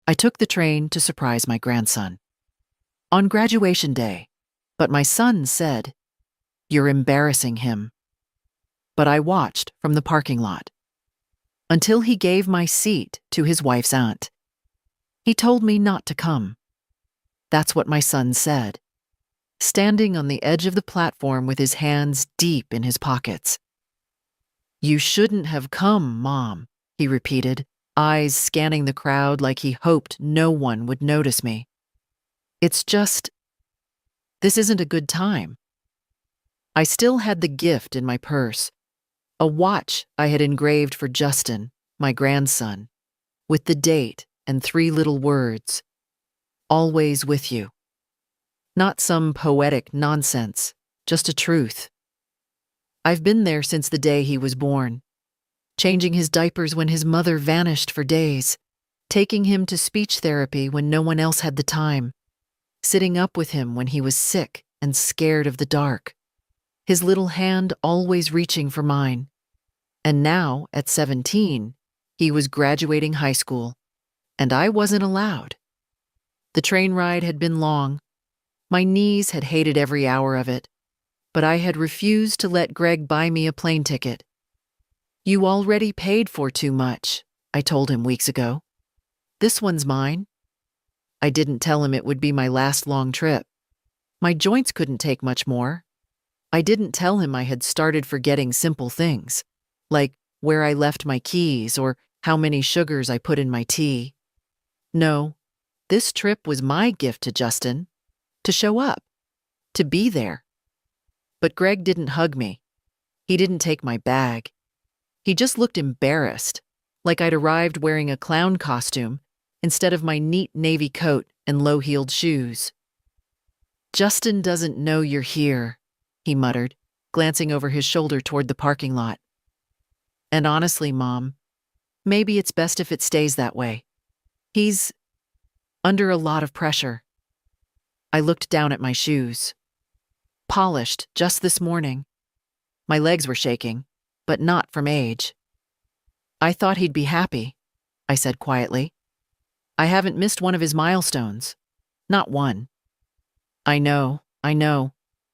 I took the train to surprise my grandson. On graduation day, but my son said, "You're embarrassing him." But I watched from the parking lot until he gave my seat to his wife's aunt. He told me not to come. That's what my son said, standing on the edge of the platform with his hands deep in his pockets. "You shouldn't have come, Mom," he repeated, eyes scanning the crowd like he hoped no one would notice me. "It's just, this isn't a good time." I still had the gift in my purse, a watch I had engraved for Justin, my grandson, with the date and 3 little words, "Always with you." Not some poetic nonsense, just a truth. I've been there since the day he was born, changing his diapers when his mother vanished for days, taking him to speech therapy when no one else had the time, sitting up with him when he was sick and scared of the dark, his little hand always reaching for mine. And now, at 17, he was graduating high school, and I wasn't allowed. The train ride had been long. My knees had hated every hour of it, but I had refused to let Greg buy me a plane ticket. "You already paid for too much," I told him weeks ago. "This one's mine." I didn't tell him it would be my last long trip. My joints couldn't take much more. I didn't tell him I had started forgetting simple things, like where I left my keys or how many sugars I put in my tea. No, this trip was my gift to Justin, to show up, to be there. But Greg didn't hug me. He didn't take my bag. He just looked embarrassed, like I'd arrived wearing a clown costume instead of my neat navy coat and low-heeled shoes. "Justin doesn't know you're here," he muttered, glancing over his shoulder toward the parking lot. "And honestly, Mom, maybe it's best if it stays that way. He's under a lot of pressure." I looked down at my shoes. Polished just this morning. My legs were shaking, but not from age. "I thought he'd be happy," I said quietly. "I haven't missed one of his milestones. Not one." I know,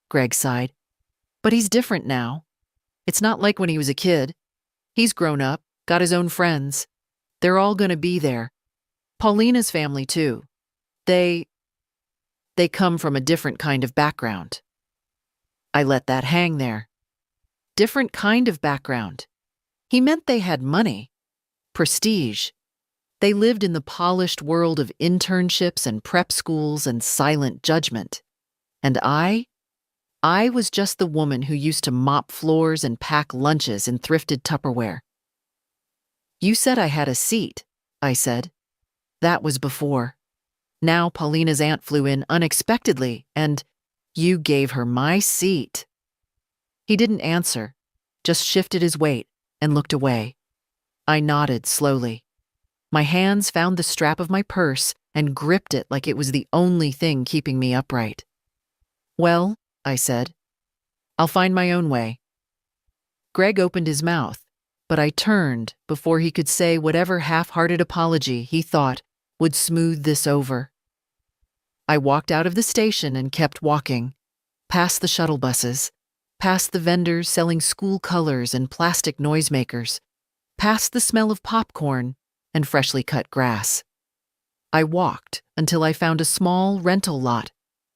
Greg sighed. "But he's different now. It's not like when he was a kid. He's grown up, got his own friends. They're all gonna be there. Paulina's family, too. They come from a different kind of background." I let that hang there. Different kind of background. He meant they had money, prestige. They lived in the polished world of internships and prep schools and silent judgment. And I was just the woman who used to mop floors and pack lunches in thrifted Tupperware. "You said I had a seat," I said. "That was before. Now Paulina's aunt flew in unexpectedly, and you gave her my seat." He didn't answer, just shifted his weight and looked away. I nodded slowly. My hands found the strap of my purse and gripped it like it was the only thing keeping me upright. "Well," I said, "I'll find my own way." Greg opened his mouth, but I turned before he could say whatever half-hearted apology he thought would smooth this over. I walked out of the station and kept walking, past the shuttle buses, past the vendors selling school colors and plastic noisemakers, past the smell of popcorn and freshly cut grass. I walked until I found a small rental lot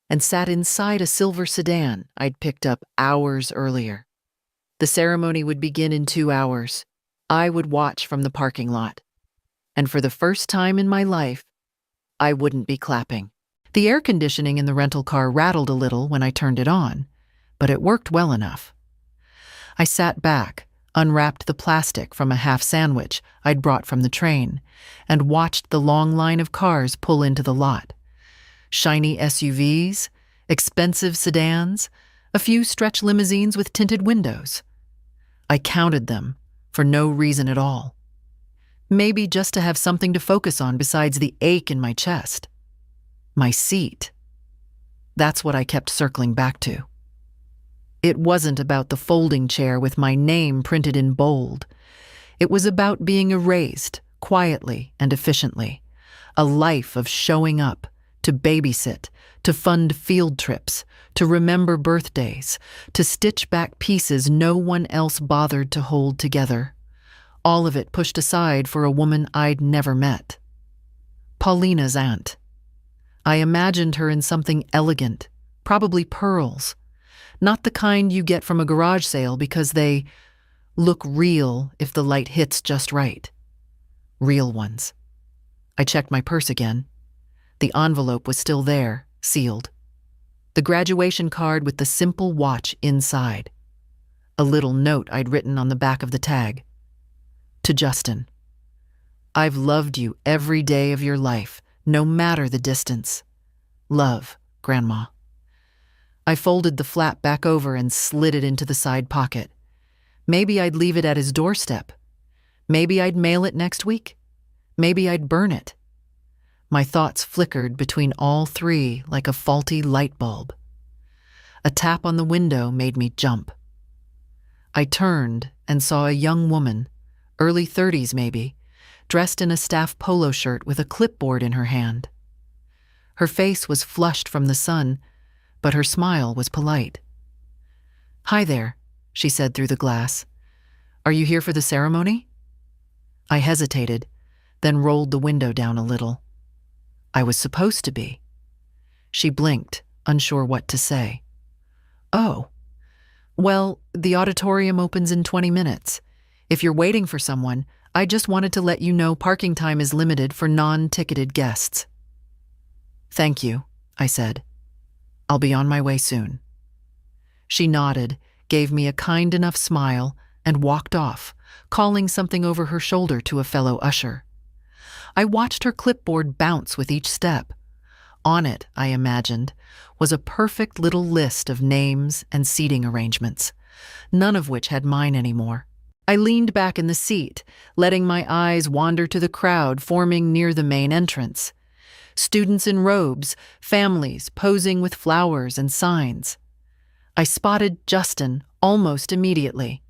and sat inside a silver sedan I'd picked up hours earlier. The ceremony would begin in 2 hours. I would watch from the parking lot. And for the first time in my life, I wouldn't be clapping. The air conditioning in the rental car rattled a little when I turned it on, but it worked well enough. I sat back, unwrapped the plastic from a half sandwich I'd brought from the train, and watched the long line of cars pull into the lot. Shiny SUVs, expensive sedans, a few stretch limousines with tinted windows. I counted them for no reason at all. Maybe just to have something to focus on besides the ache in my chest. My seat. That's what I kept circling back to. It wasn't about the folding chair with my name printed in bold. It was about being erased, quietly and efficiently, A life of showing up, to babysit, to fund field trips, to remember birthdays, to stitch back pieces no one else bothered to hold together. All of it pushed aside for a woman I'd never met. Paulina's aunt. I imagined her in something elegant, probably pearls. Not the kind you get from a garage sale because they look real if the light hits just right. Real ones. I checked my purse again. The envelope was still there, sealed. The graduation card with the simple watch inside. A little note I'd written on the back of the tag. To Justin. I've loved you every day of your life, no matter the distance. Love, Grandma. I folded the flap back over and slid it into the side pocket. Maybe I'd leave it at his doorstep. Maybe I'd mail it next week. Maybe I'd burn it. My thoughts flickered between all three like a faulty light bulb. A tap on the window made me jump. I turned and saw a young woman, early 30s maybe, dressed in a staff polo shirt with a clipboard in her hand. Her face was flushed from the sun, but her smile was polite. "Hi there," she said through the glass. "Are you here for the ceremony?" I hesitated, then rolled the window down a little. I was supposed to be. She blinked, unsure what to say. "Oh. Well, the auditorium opens in 20 minutes. If you're waiting for someone, I just wanted to let you know parking time is limited for non-ticketed guests." "Thank you," I said. "I'll be on my way soon." She nodded, gave me a kind enough smile, and walked off, calling something over her shoulder to a fellow usher. I watched her clipboard bounce with each step. On it, I imagined, was a perfect little list of names and seating arrangements, none of which had mine anymore. I leaned back in the seat, letting my eyes wander to the crowd forming near the main entrance. Students in robes, families posing with flowers and signs. I spotted Justin almost immediately.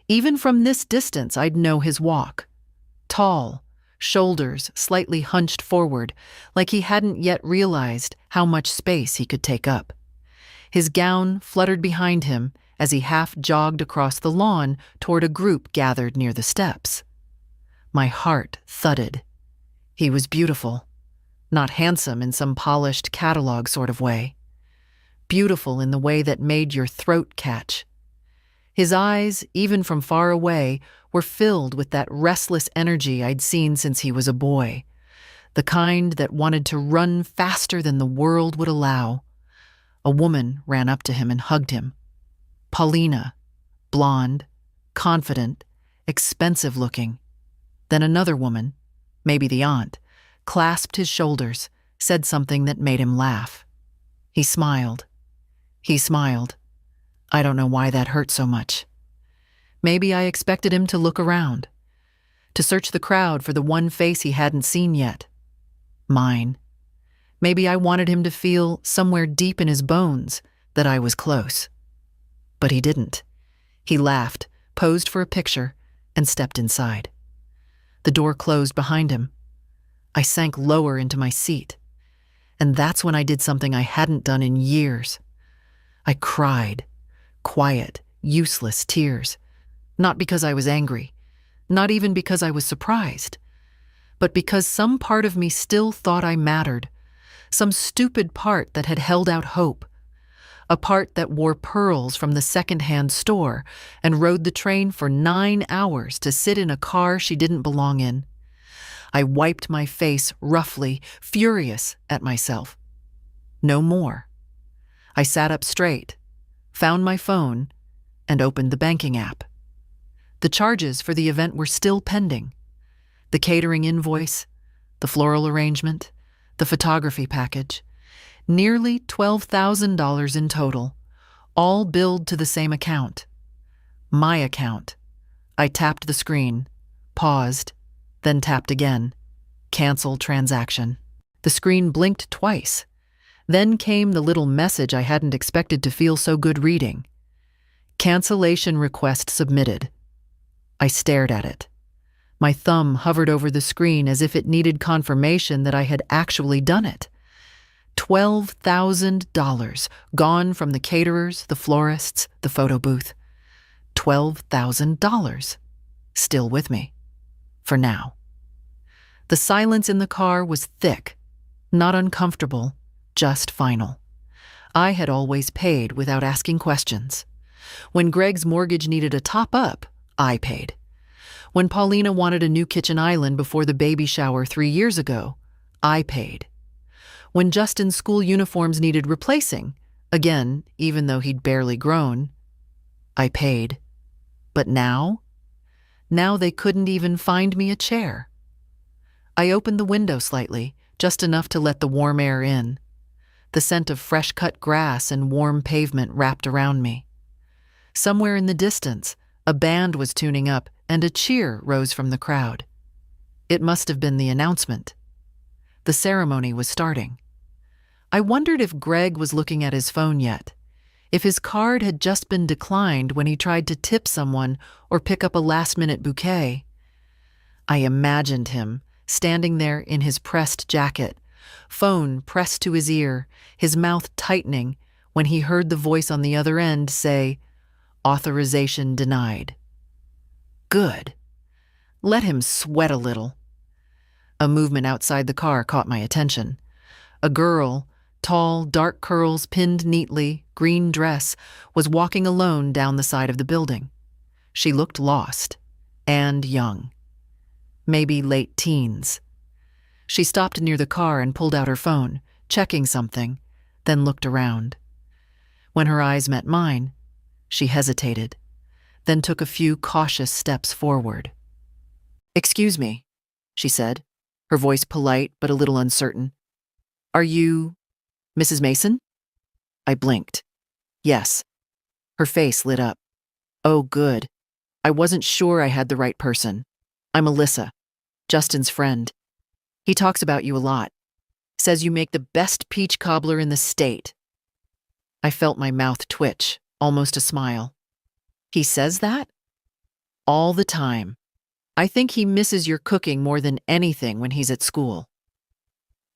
Even from this distance, I'd know his walk. Tall, shoulders slightly hunched forward, like he hadn't yet realized how much space he could take up. His gown fluttered behind him as he half jogged across the lawn toward a group gathered near the steps. My heart thudded. He was beautiful. Not handsome in some polished catalog sort of way. Beautiful in the way that made your throat catch. His eyes, even from far away, were filled with that restless energy I'd seen since he was a boy, the kind that wanted to run faster than the world would allow. A woman ran up to him and hugged him. Paulina, blonde, confident, expensive-looking. Then another woman, maybe the aunt, clasped his shoulders, said something that made him laugh. He smiled. He smiled. I don't know why that hurt so much. Maybe I expected him to look around, to search the crowd for the one face he hadn't seen yet. Mine. Maybe I wanted him to feel somewhere deep in his bones that I was close. But he didn't. He laughed, posed for a picture, and stepped inside. The door closed behind him. I sank lower into my seat. And that's when I did something I hadn't done in years. I cried. Quiet, useless tears. Not because I was angry. Not even because I was surprised. But because some part of me still thought I mattered. Some stupid part that had held out hope. A part that wore pearls from the second-hand store and rode the train for 9 hours to sit in a car she didn't belong in. I wiped my face roughly, furious at myself. No more. I sat up straight, found my phone, and opened the banking app. The charges for the event were still pending. The catering invoice, the floral arrangement, the photography package. Nearly $12,000 in total, all billed to the same account. My account. I tapped the screen, paused, then tapped again. Cancel transaction. The screen blinked twice. Then came the little message I hadn't expected to feel so good reading. Cancellation request submitted. I stared at it. My thumb hovered over the screen as if it needed confirmation that I had actually done it. $12,000 gone from the caterers, the florists, the photo booth. $12,000 still with me. For now. The silence in the car was thick, not uncomfortable, just final. I had always paid without asking questions. When Greg's mortgage needed a top-up, I paid. When Paulina wanted a new kitchen island before the baby shower 3 years ago, I paid. When Justin's school uniforms needed replacing, again, even though he'd barely grown, I paid. But now they couldn't even find me a chair. I opened the window slightly, just enough to let the warm air in. The scent of fresh-cut grass and warm pavement wrapped around me. Somewhere in the distance, a band was tuning up and a cheer rose from the crowd. It must have been the announcement. The ceremony was starting. I wondered if Greg was looking at his phone yet, if his card had just been declined when he tried to tip someone or pick up a last-minute bouquet. I imagined him standing there in his pressed jacket, phone pressed to his ear, his mouth tightening when he heard the voice on the other end say, "Authorization denied." Good. Let him sweat a little. A movement outside the car caught my attention. A girl, tall, dark curls pinned neatly, green dress, was walking alone down the side of the building. She looked lost and young. Maybe late teens. She stopped near the car and pulled out her phone, checking something, then looked around. When her eyes met mine, she hesitated, then took a few cautious steps forward. "Excuse me," she said, her voice polite but a little uncertain. "Are you Mrs. Mason?" I blinked. Yes. Her face lit up. "Oh, good. I wasn't sure I had the right person. I'm Alyssa, Justin's friend. He talks about you a lot. Says you make the best peach cobbler in the state." I felt my mouth twitch, almost a smile. "He says that?" "All the time. I think he misses your cooking more than anything when he's at school."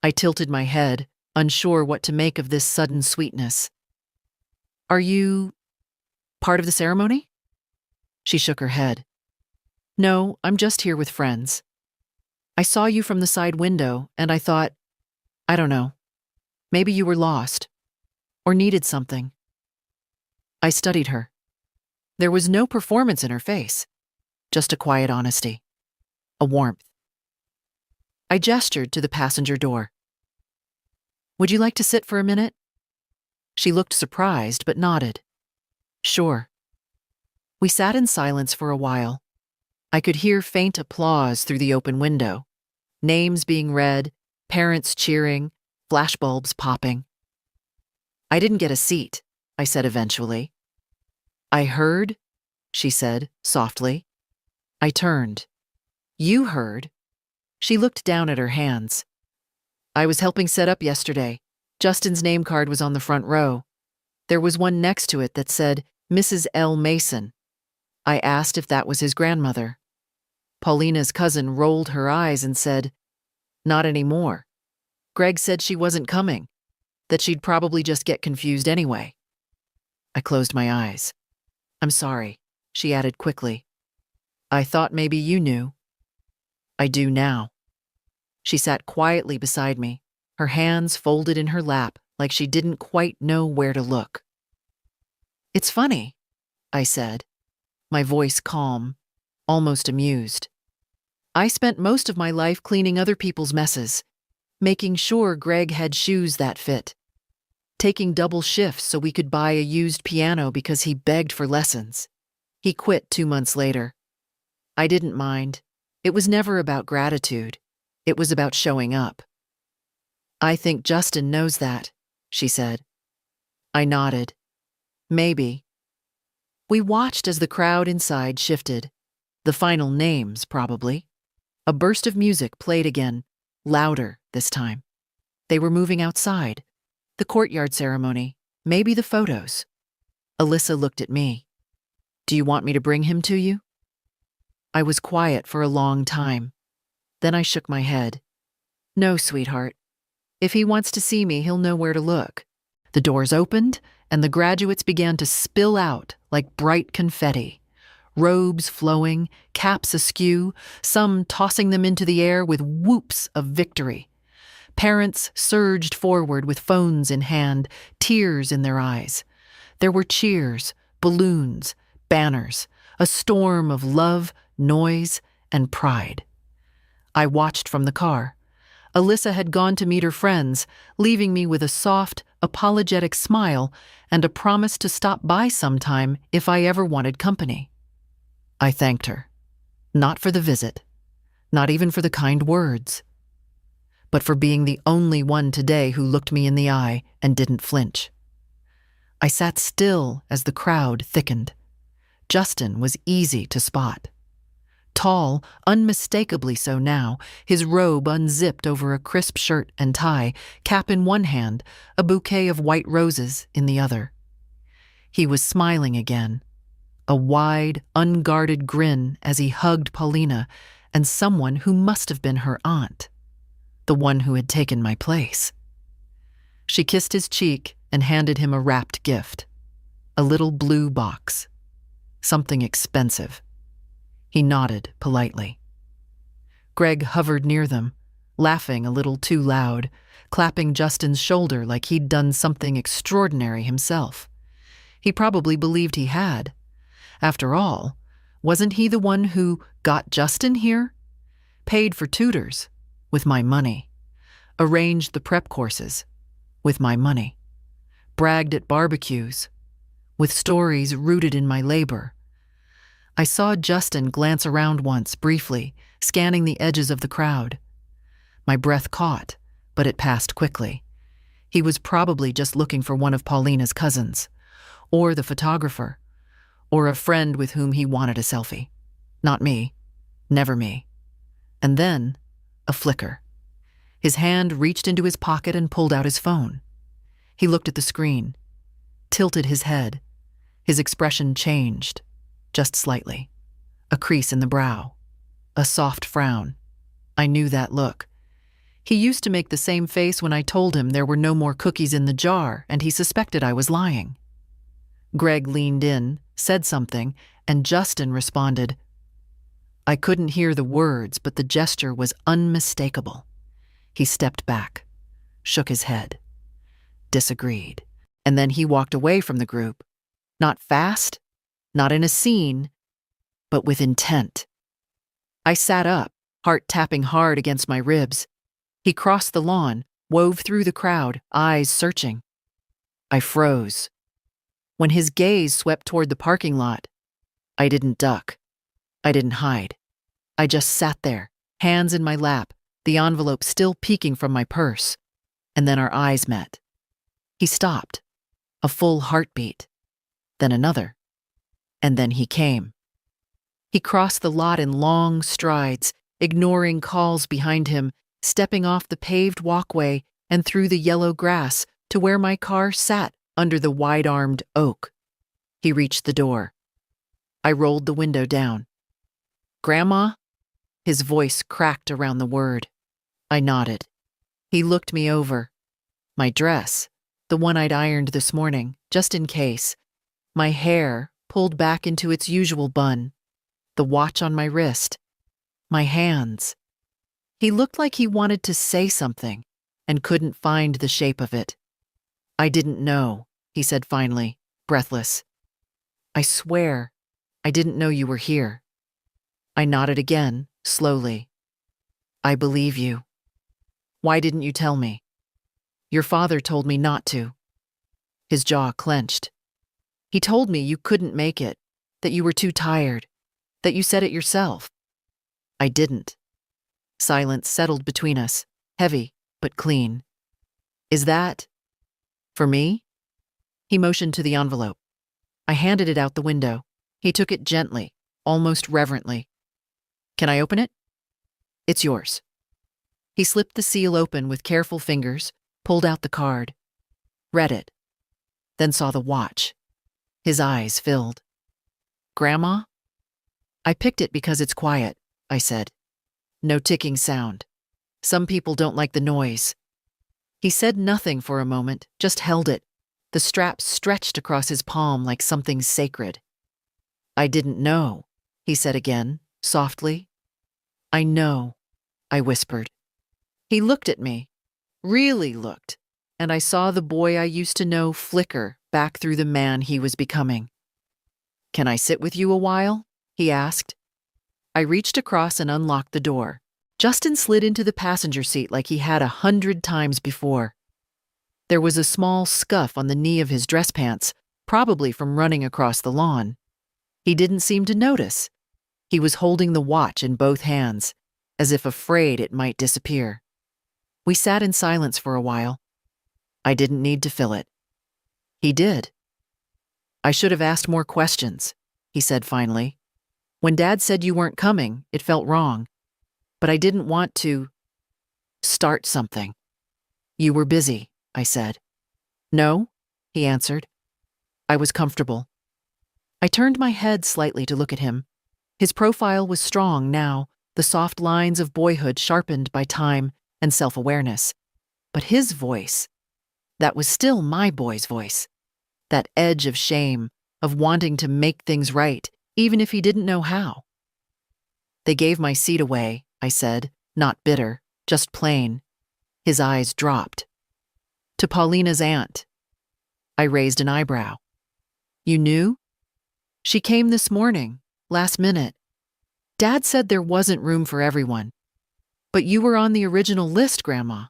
I tilted my head, unsure what to make of this sudden sweetness. "Are you part of the ceremony?" She shook her head. "No, I'm just here with friends. I saw you from the side window, and I thought, I don't know, maybe you were lost, or needed something." I studied her. There was no performance in her face, just a quiet honesty, a warmth. I gestured to the passenger door. "Would you like to sit for a minute?" She looked surprised, but nodded. "Sure." We sat in silence for a while. I could hear faint applause through the open window, names being read, parents cheering, flashbulbs popping. "I didn't get a seat," I said eventually. "I heard," she said softly. I turned. "You heard." She looked down at her hands. "I was helping set up yesterday. Justin's name card was on the front row. There was one next to it that said, Mrs. L. Mason. I asked if that was his grandmother. Paulina's cousin rolled her eyes and said, Not anymore. Greg said she wasn't coming, that she'd probably just get confused anyway." I closed my eyes. "I'm sorry," she added quickly. "I thought maybe you knew." "I do now." She sat quietly beside me, her hands folded in her lap like she didn't quite know where to look. "It's funny," I said, my voice calm, almost amused. "I spent most of my life cleaning other people's messes, making sure Greg had shoes that fit, taking double shifts so we could buy a used piano because he begged for lessons. He quit 2 months later. I didn't mind. It was never about gratitude. It was about showing up." "I think Justin knows that," she said. I nodded. "Maybe." We watched as the crowd inside shifted. The final names, probably. A burst of music played again, louder this time. They were moving outside. The courtyard ceremony, maybe the photos. Alyssa looked at me. "Do you want me to bring him to you?" I was quiet for a long time. Then I shook my head. No, sweetheart. If he wants to see me, he'll know where to look. The doors opened, and the graduates began to spill out like bright confetti. Robes flowing, caps askew, some tossing them into the air with whoops of victory. Parents surged forward with phones in hand, tears in their eyes. There were cheers, balloons, banners, a storm of love, noise, and pride. I watched from the car. Alyssa had gone to meet her friends, leaving me with a soft, apologetic smile and a promise to stop by sometime if I ever wanted company. I thanked her. Not for the visit, not even for the kind words, but for being the only one today who looked me in the eye and didn't flinch. I sat still as the crowd thickened. Justin was easy to spot. Tall, unmistakably so now, his robe unzipped over a crisp shirt and tie, cap in one hand, a bouquet of white roses in the other. He was smiling again, a wide, unguarded grin as he hugged Paulina and someone who must have been her aunt, the one who had taken my place. She kissed his cheek and handed him a wrapped gift, a little blue box, something expensive. He nodded politely. Greg hovered near them, laughing a little too loud, clapping Justin's shoulder like he'd done something extraordinary himself. He probably believed he had. After all, wasn't he the one who got Justin here? Paid for tutors, with my money. Arranged the prep courses, with my money. Bragged at barbecues, with stories rooted in my labor. I saw Justin glance around once, briefly, scanning the edges of the crowd. My breath caught, but it passed quickly. He was probably just looking for one of Paulina's cousins, or the photographer, or a friend with whom he wanted a selfie. Not me. Never me. And then, a flicker. His hand reached into his pocket and pulled out his phone. He looked at the screen, tilted his head. His expression changed. Just slightly. A crease in the brow. A soft frown. I knew that look. He used to make the same face when I told him there were no more cookies in the jar and he suspected I was lying. Greg leaned in, said something, and Justin responded. I couldn't hear the words, but the gesture was unmistakable. He stepped back, shook his head, disagreed, and then he walked away from the group. Not fast, not in a scene, but with intent. I sat up, heart tapping hard against my ribs. He crossed the lawn, wove through the crowd, eyes searching. I froze. When his gaze swept toward the parking lot, I didn't duck. I didn't hide. I just sat there, hands in my lap, the envelope still peeking from my purse. And then our eyes met. He stopped. A full heartbeat. Then another. And then he came. He crossed the lot in long strides, ignoring calls behind him, stepping off the paved walkway and through the yellow grass to where my car sat under the wide-armed oak. He reached the door. I rolled the window down. Grandma? His voice cracked around the word. I nodded. He looked me over. My dress, the one I'd ironed this morning, just in case. My hair pulled back into its usual bun. The watch on my wrist. My hands. He looked like he wanted to say something and couldn't find the shape of it. I didn't know, he said finally, breathless. I swear, I didn't know you were here. I nodded again, slowly. I believe you. Why didn't you tell me? Your father told me not to. His jaw clenched. He told me you couldn't make it, that you were too tired, that you said it yourself. I didn't. Silence settled between us, heavy but clean. Is that for me? He motioned to the envelope. I handed it out the window. He took it gently, almost reverently. Can I open it? It's yours. He slipped the seal open with careful fingers, pulled out the card, read it, then saw the watch. His eyes filled. Grandma? I picked it because it's quiet, I said. No ticking sound. Some people don't like the noise. He said nothing for a moment, just held it, the strap stretched across his palm like something sacred. I didn't know, he said again, softly. I know, I whispered. He looked at me, really looked, and I saw the boy I used to know flicker back through the man he was becoming. Can I sit with you a while? He asked. I reached across and unlocked the door. Justin slid into the passenger seat like he had 100 times before. There was a small scuff on the knee of his dress pants, probably from running across the lawn. He didn't seem to notice. He was holding the watch in both hands, as if afraid it might disappear. We sat in silence for a while. I didn't need to fill it. He did. I should have asked more questions, he said finally. When Dad said you weren't coming, it felt wrong. But I didn't want to start something. You were busy, I said. No, he answered. I was comfortable. I turned my head slightly to look at him. His profile was strong now, the soft lines of boyhood sharpened by time and self-awareness. But his voice, that was still my boy's voice. That edge of shame, of wanting to make things right, even if he didn't know how. They gave my seat away, I said, not bitter, just plain. His eyes dropped. To Paulina's aunt. I raised an eyebrow. You knew? She came this morning, last minute. Dad said there wasn't room for everyone. But you were on the original list, Grandma.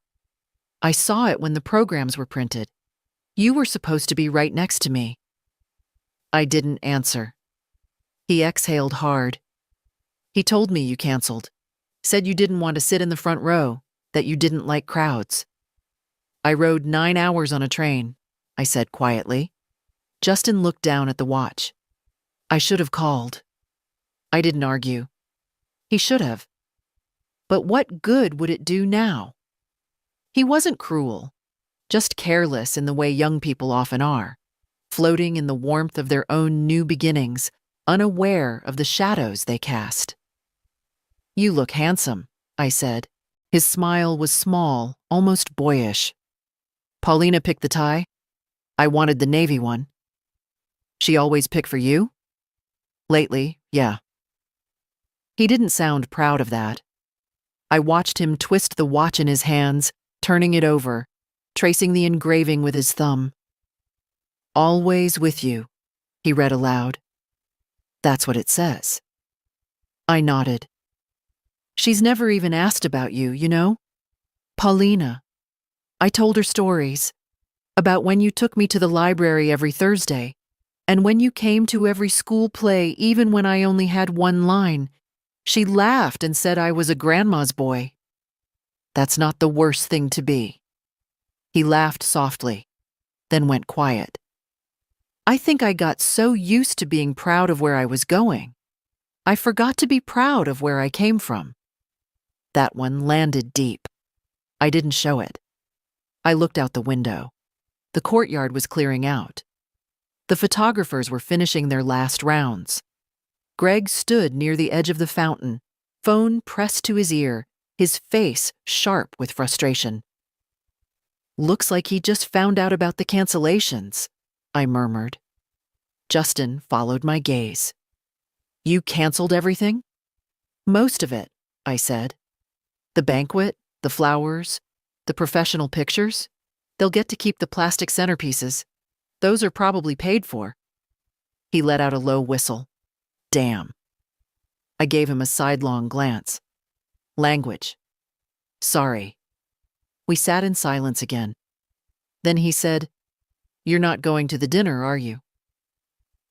I saw it when the programs were printed. You were supposed to be right next to me. I didn't answer. He exhaled hard. He told me you canceled. Said you didn't want to sit in the front row, that you didn't like crowds. I rode 9 hours on a train, I said quietly. Justin looked down at the watch. I should have called. I didn't argue. He should have. But what good would it do now? He wasn't cruel, just careless in the way young people often are, floating in the warmth of their own new beginnings, unaware of the shadows they cast. You look handsome, I said. His smile was small, almost boyish. Paulina picked the tie. I wanted the navy one. She always pick for you? Lately, yeah. He didn't sound proud of that. I watched him twist the watch in his hands, turning it over, tracing the engraving with his thumb. Always with you, he read aloud. That's what it says. I nodded. She's never even asked about you, you know? Paulina. I told her stories about when you took me to the library every Thursday, and when you came to every school play even when I only had one line. She laughed and said I was a grandma's boy. That's not the worst thing to be. He laughed softly, then went quiet. I think I got so used to being proud of where I was going, I forgot to be proud of where I came from. That one landed deep. I didn't show it. I looked out the window. The courtyard was clearing out. The photographers were finishing their last rounds. Greg stood near the edge of the fountain, phone pressed to his ear, his face sharp with frustration. Looks like he just found out about the cancellations, I murmured. Justin followed my gaze. You canceled everything? Most of it, I said. The banquet, the flowers, the professional pictures. They'll get to keep the plastic centerpieces. Those are probably paid for. He let out a low whistle. Damn. I gave him a sidelong glance. Language. Sorry. We sat in silence again. Then he said, You're not going to the dinner, are you?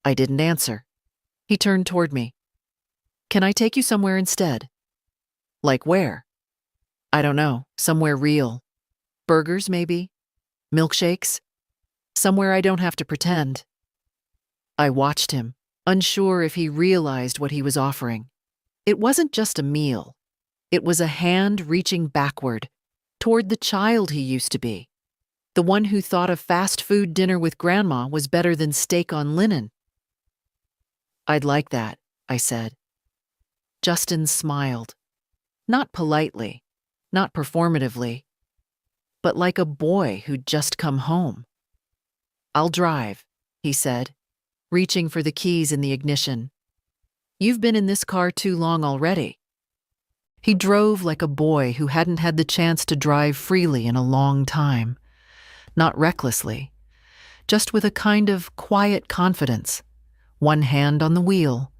I didn't answer. He turned toward me. Can I take you somewhere instead? Like where? I don't know, somewhere real. Burgers, maybe? Milkshakes? Somewhere I don't have to pretend. I watched him, unsure if he realized what he was offering. It wasn't just a meal. It was a hand reaching backward, toward the child he used to be. The one who thought a fast food dinner with Grandma was better than steak on linen. I'd like that, I said. Justin smiled. Not politely, not performatively, but like a boy who'd just come home. "I'll drive," he said, reaching for the keys in the ignition. "You've been in this car too long already." He drove like a boy who hadn't had the chance to drive freely in a long time. Not recklessly, just with a kind of quiet confidence, one hand on the wheel,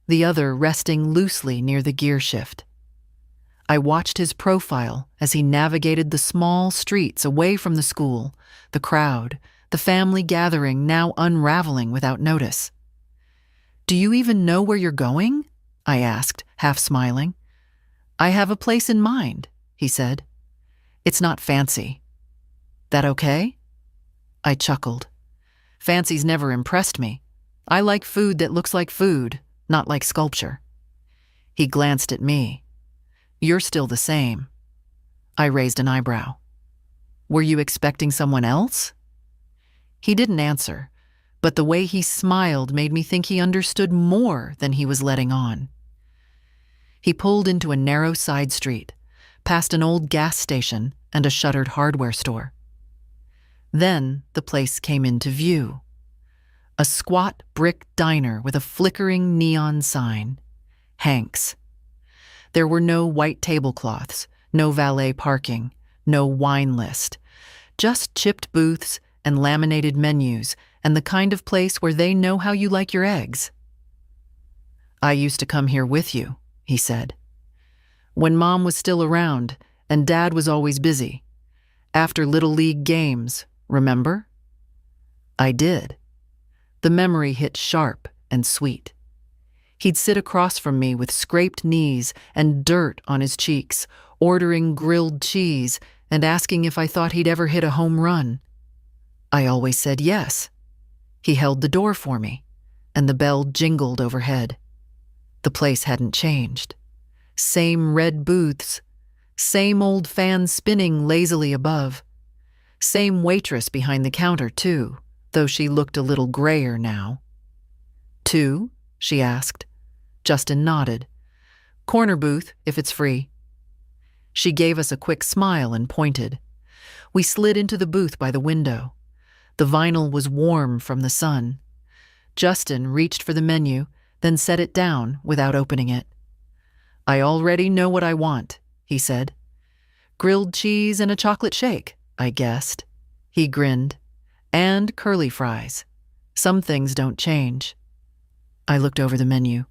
the other resting loosely near the gear shift. I watched his profile as he navigated the small streets away from the school, the crowd, the family gathering now unraveling without notice. "Do you even know where you're going?" I asked, half smiling. "I have a place in mind," he said. "It's not fancy." "That okay?" I chuckled. Fancy's never impressed me. I like food that looks like food, not like sculpture. He glanced at me. "You're still the same." I raised an eyebrow. "Were you expecting someone else?" He didn't answer, but the way he smiled made me think he understood more than he was letting on. He pulled into a narrow side street, past an old gas station and a shuttered hardware store. Then the place came into view. A squat brick diner with a flickering neon sign, Hank's. There were no white tablecloths, no valet parking, no wine list, just chipped booths and laminated menus and the kind of place where they know how you like your eggs. "I used to come here with you," he said. "When Mom was still around and Dad was always busy. After Little League games, remember?" I did. The memory hit sharp and sweet. He'd sit across from me with scraped knees and dirt on his cheeks, ordering grilled cheese and asking if I thought he'd ever hit a home run. I always said yes. He held the door for me, and the bell jingled overhead. The place hadn't changed. Same red booths, same old fan spinning lazily above. Same waitress behind the counter, too, though she looked a little grayer now. "Two?" she asked. Justin nodded. "Corner booth, if it's free." She gave us a quick smile and pointed. We slid into the booth by the window. The vinyl was warm from the sun. Justin reached for the menu, then set it down without opening it. "I already know what I want," he said. "Grilled cheese and a chocolate shake," I guessed. He grinned. "And curly fries. Some things don't change." I looked over the menu.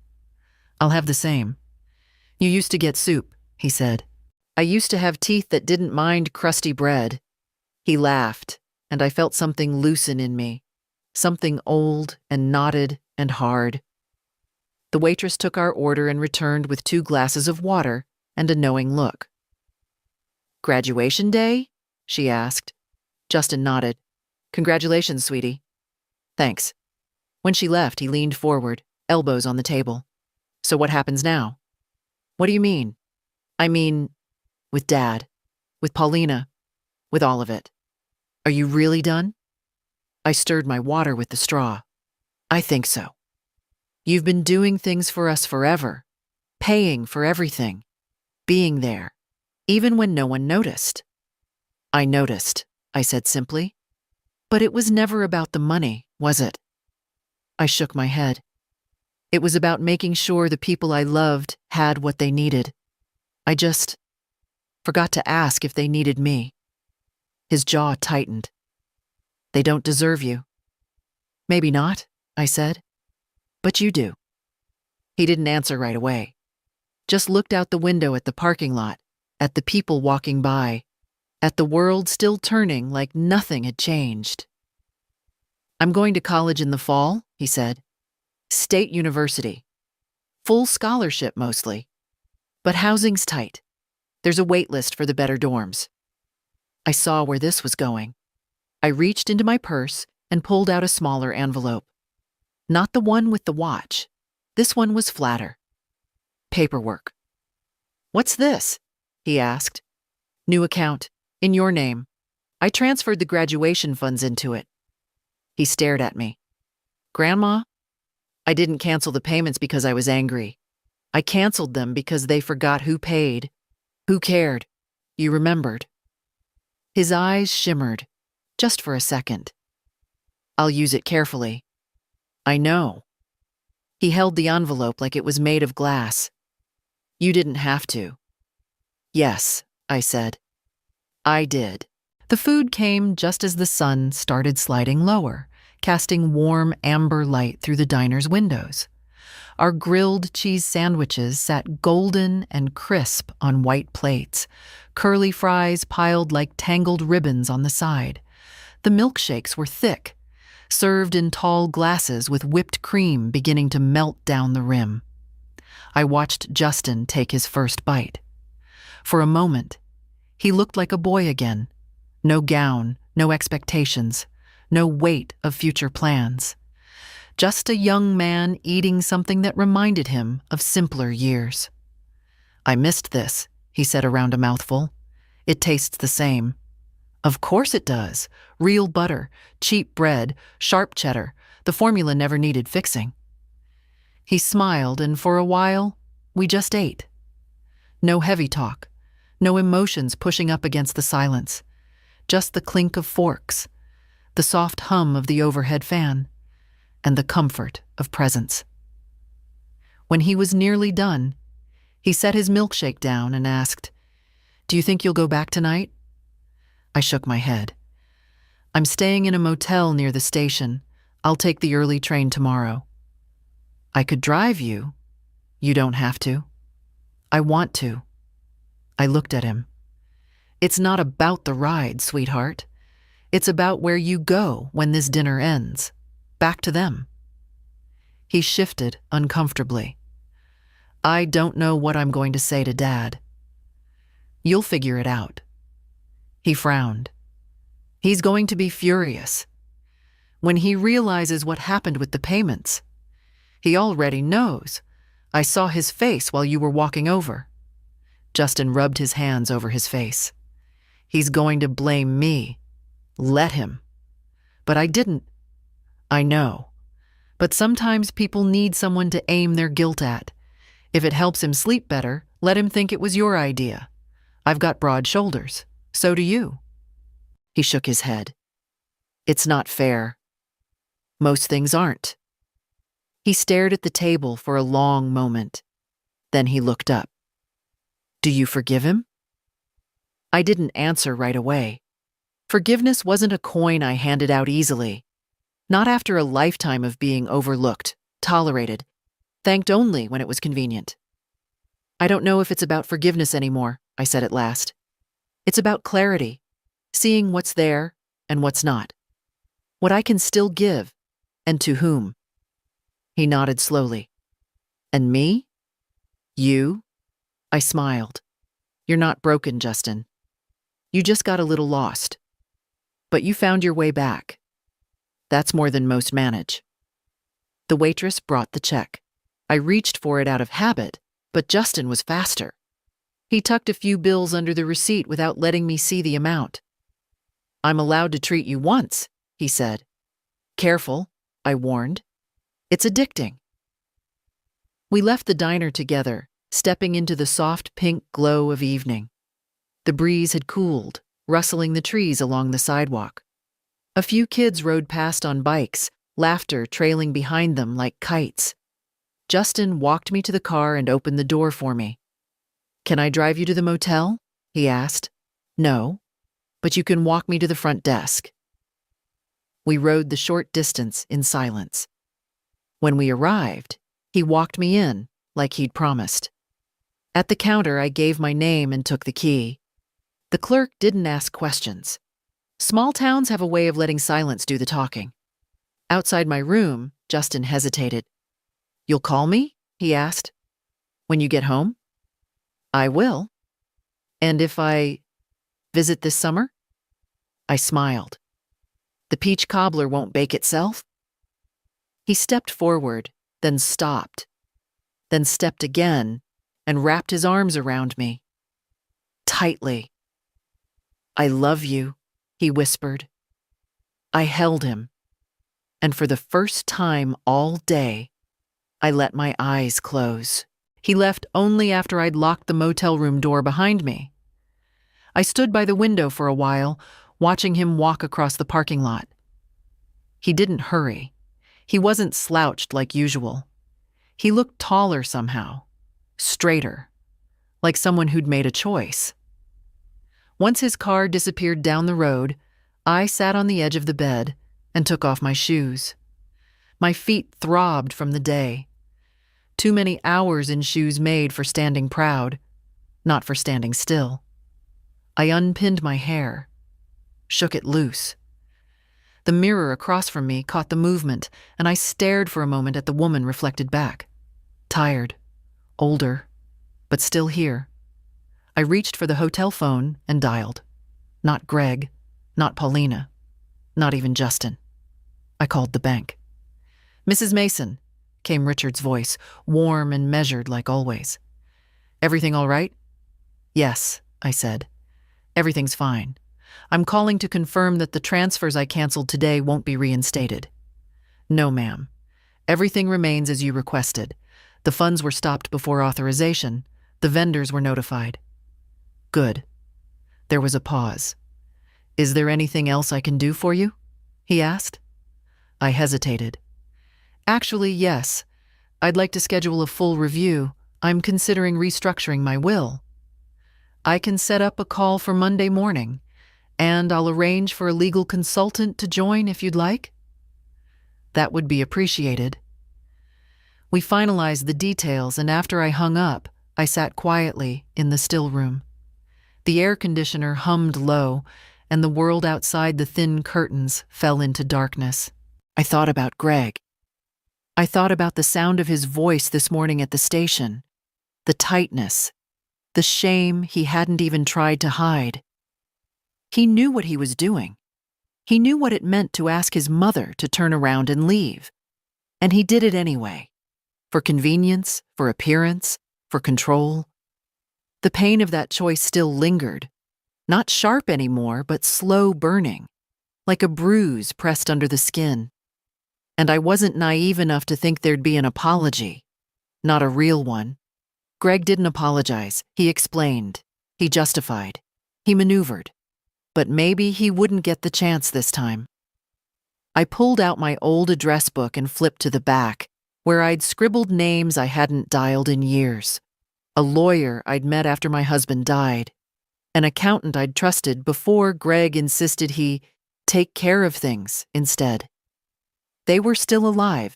"I'll have the same." "You used to get soup," he said. "I used to have teeth that didn't mind crusty bread." He laughed, and I felt something loosen in me, something old and knotted and hard. The waitress took our order and returned with 2 glasses of water and a knowing look. "Graduation day?" she asked. Justin nodded. "Congratulations, sweetie." "Thanks." When she left, he leaned forward, elbows on the table. "So what happens now?" "What do you mean?" "I mean, with Dad, with Paulina, with all of it. Are you really done?" I stirred my water with the straw. "I think so. You've been doing things for us forever, paying for everything, being there, even when no one noticed." "I noticed," I said simply. "But it was never about the money, was it?" I shook my head. It was about making sure the people I loved had what they needed. I just forgot to ask if they needed me. His jaw tightened. "They don't deserve you." "Maybe not," I said. "But you do." He didn't answer right away. Just looked out the window at the parking lot, at the people walking by, at the world still turning like nothing had changed. "I'm going to college in the fall," he said. "State university. Full scholarship mostly. But housing's tight. There's a wait list for the better dorms." I saw where this was going. I reached into my purse and pulled out a smaller envelope. Not the one with the watch. This one was flatter. Paperwork. "What's this?" he asked. "New account. In your name. I transferred the graduation funds into it." He stared at me. "Grandma?" "I didn't cancel the payments because I was angry. I canceled them because they forgot who paid. Who cared? You remembered. His eyes shimmered, just for a second. I'll use it carefully. I know. He held the envelope like it was made of glass. You didn't have to. Yes, I said. I did. The food came just as the sun started sliding lower, casting warm amber light through the diner's windows. Our grilled cheese sandwiches sat golden and crisp on white plates, curly fries piled like tangled ribbons on the side. The milkshakes were thick, served in tall glasses with whipped cream beginning to melt down the rim. I watched Justin take his first bite. For a moment, he looked like a boy again. No gown, no expectations, no weight of future plans. Just a young man eating something that reminded him of simpler years. I missed this, he said around a mouthful. It tastes the same. Of course it does. Real butter, cheap bread, sharp cheddar. The formula never needed fixing. He smiled, and for a while, we just ate. No heavy talk, no emotions pushing up against the silence. Just the clink of forks, the soft hum of the overhead fan, and the comfort of presence. When he was nearly done, he set his milkshake down and asked, "Do you think you'll go back tonight?" I shook my head. "I'm staying in a motel near the station. I'll take the early train tomorrow." "I could drive you." "You don't have to." "I want to." I looked at him. "It's not about the ride, sweetheart. It's about where you go when this dinner ends. Back to them." He shifted uncomfortably. "I don't know what I'm going to say to Dad." "You'll figure it out." He frowned. "He's going to be furious. When he realizes what happened with the payments. He already knows. I saw his face while you were walking over." Justin rubbed his hands over his face. "He's going to blame me. Let him." "But I didn't." "I know. But sometimes people need someone to aim their guilt at. If it helps him sleep better, let him think it was your idea. I've got broad shoulders. So do you." He shook his head. "It's not fair. Most things aren't." He stared at the table for a long moment. Then he looked up. "Do you forgive him?" I didn't answer right away. Forgiveness wasn't a coin I handed out easily. Not after a lifetime of being overlooked, tolerated, thanked only when it was convenient. "I don't know if it's about forgiveness anymore," I said at last. "It's about clarity, seeing what's there and what's not. What I can still give, and to whom." He nodded slowly. "And me? You?" I smiled. "You're not broken, Justin. You just got a little lost. But you found your way back. That's more than most manage." The waitress brought the check. I reached for it out of habit, but Justin was faster. He tucked a few bills under the receipt without letting me see the amount. "I'm allowed to treat you once," he said. "Careful," I warned. "It's addicting." We left the diner together, stepping into the soft pink glow of evening. The breeze had cooled, rustling the trees along the sidewalk. A few kids rode past on bikes, laughter trailing behind them like kites. Justin walked me to the car and opened the door for me. "Can I drive you to the motel?" he asked. "No, but you can walk me to the front desk." We rode the short distance in silence. When we arrived, he walked me in, like he'd promised. At the counter, I gave my name and took the key. The clerk didn't ask questions. Small towns have a way of letting silence do the talking. Outside my room, Justin hesitated. "You'll call me?" he asked. "When you get home?" "I will." "And if I visit this summer?" I smiled. "The peach cobbler won't bake itself?" He stepped forward, then stopped, then stepped again, and wrapped his arms around me. Tightly. "I love you," he whispered. I held him, and for the first time all day, I let my eyes close. He left only after I'd locked the motel room door behind me. I stood by the window for a while, watching him walk across the parking lot. He didn't hurry. He wasn't slouched like usual. He looked taller somehow, straighter, like someone who'd made a choice. Once his car disappeared down the road, I sat on the edge of the bed and took off my shoes. My feet throbbed from the day. Too many hours in shoes made for standing proud, not for standing still. I unpinned my hair, shook it loose. The mirror across from me caught the movement, and I stared for a moment at the woman reflected back. Tired, older, but still here. I reached for the hotel phone and dialed. Not Greg, not Paulina, not even Justin. I called the bank. "Mrs. Mason," came Richard's voice, warm and measured like always. "Everything all right?" "Yes," I said. "Everything's fine. I'm calling to confirm that the transfers I canceled today won't be reinstated." "No, ma'am. Everything remains as you requested. The funds were stopped before authorization. The vendors were notified." "Good." There was a pause. "Is there anything else I can do for you?" he asked. I hesitated. "Actually, yes. I'd like to schedule a full review. I'm considering restructuring my will." "I can set up a call for Monday morning, and I'll arrange for a legal consultant to join if you'd like." "That would be appreciated." We finalized the details, and after I hung up, I sat quietly in the still room. The air conditioner hummed low, and the world outside the thin curtains fell into darkness. I thought about Greg. I thought about the sound of his voice this morning at the station, the tightness, the shame he hadn't even tried to hide. He knew what he was doing. He knew what it meant to ask his mother to turn around and leave. And he did it anyway. For convenience, for appearance, for control. The pain of that choice still lingered. Not sharp anymore, but slow burning. Like a bruise pressed under the skin. And I wasn't naive enough to think there'd be an apology. Not a real one. Greg didn't apologize. He explained. He justified. He maneuvered. But maybe he wouldn't get the chance this time. I pulled out my old address book and flipped to the back, where I'd scribbled names I hadn't dialed in years. A lawyer I'd met after my husband died. An accountant I'd trusted before Greg insisted he take care of things instead. They were still alive,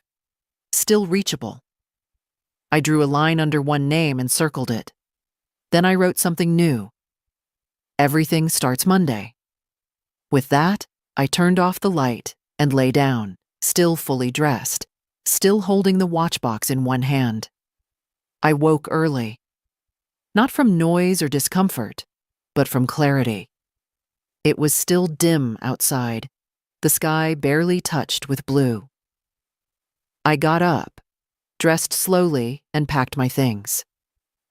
still reachable. I drew a line under one name and circled it. Then I wrote something new. "Everything starts Monday." With that, I turned off the light and lay down, still fully dressed, still holding the watch box in one hand. I woke early. Not from noise or discomfort, but from clarity. It was still dim outside, the sky barely touched with blue. I got up, dressed slowly, and packed my things.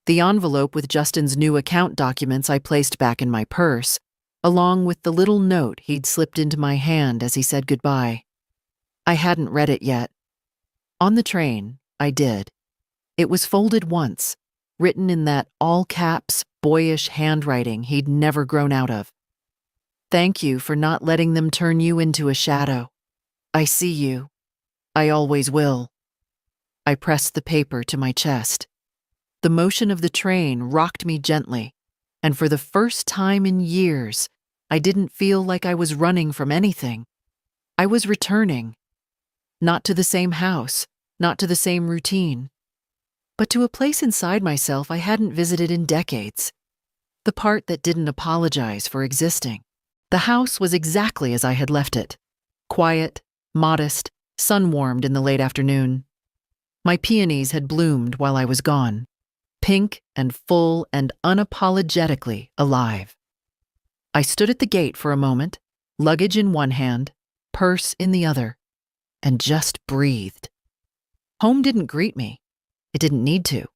The envelope with Justin's new account documents I placed back in my purse, along with the little note he'd slipped into my hand as he said goodbye. I hadn't read it yet. On the train, I did. It was folded once, written in that all-caps, boyish handwriting he'd never grown out of. "Thank you for not letting them turn you into a shadow. I see you. I always will." I pressed the paper to my chest. The motion of the train rocked me gently, and for the first time in years, I didn't feel like I was running from anything. I was returning. Not to the same house, not to the same routine, but to a place inside myself I hadn't visited in decades. The part that didn't apologize for existing. The house was exactly as I had left it. Quiet, modest, sun-warmed in the late afternoon. My peonies had bloomed while I was gone. Pink and full and unapologetically alive. I stood at the gate for a moment, luggage in one hand, purse in the other, and just breathed. Home didn't greet me. It didn't need to.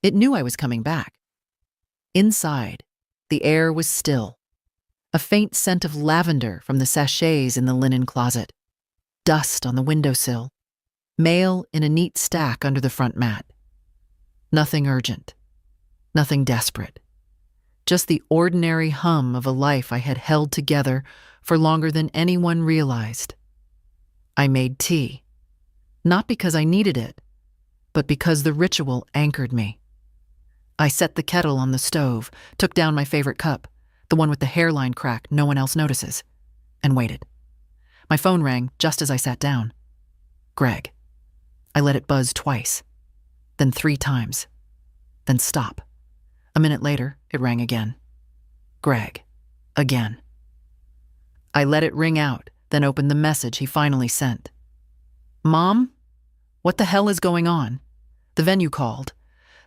It knew I was coming back. Inside, the air was still. A faint scent of lavender from the sachets in the linen closet. Dust on the windowsill. Mail in a neat stack under the front mat. Nothing urgent, nothing desperate. Just the ordinary hum of a life I had held together for longer than anyone realized. I made tea, not because I needed it, but because the ritual anchored me. I set the kettle on the stove, took down my favorite cup, the one with the hairline crack no one else notices, and waited. My phone rang just as I sat down. Greg. I let it buzz twice, then 3 times, then stop. A minute later, it rang again. Greg. Again. I let it ring out, then opened the message he finally sent. Mom? What the hell is going on? The venue called.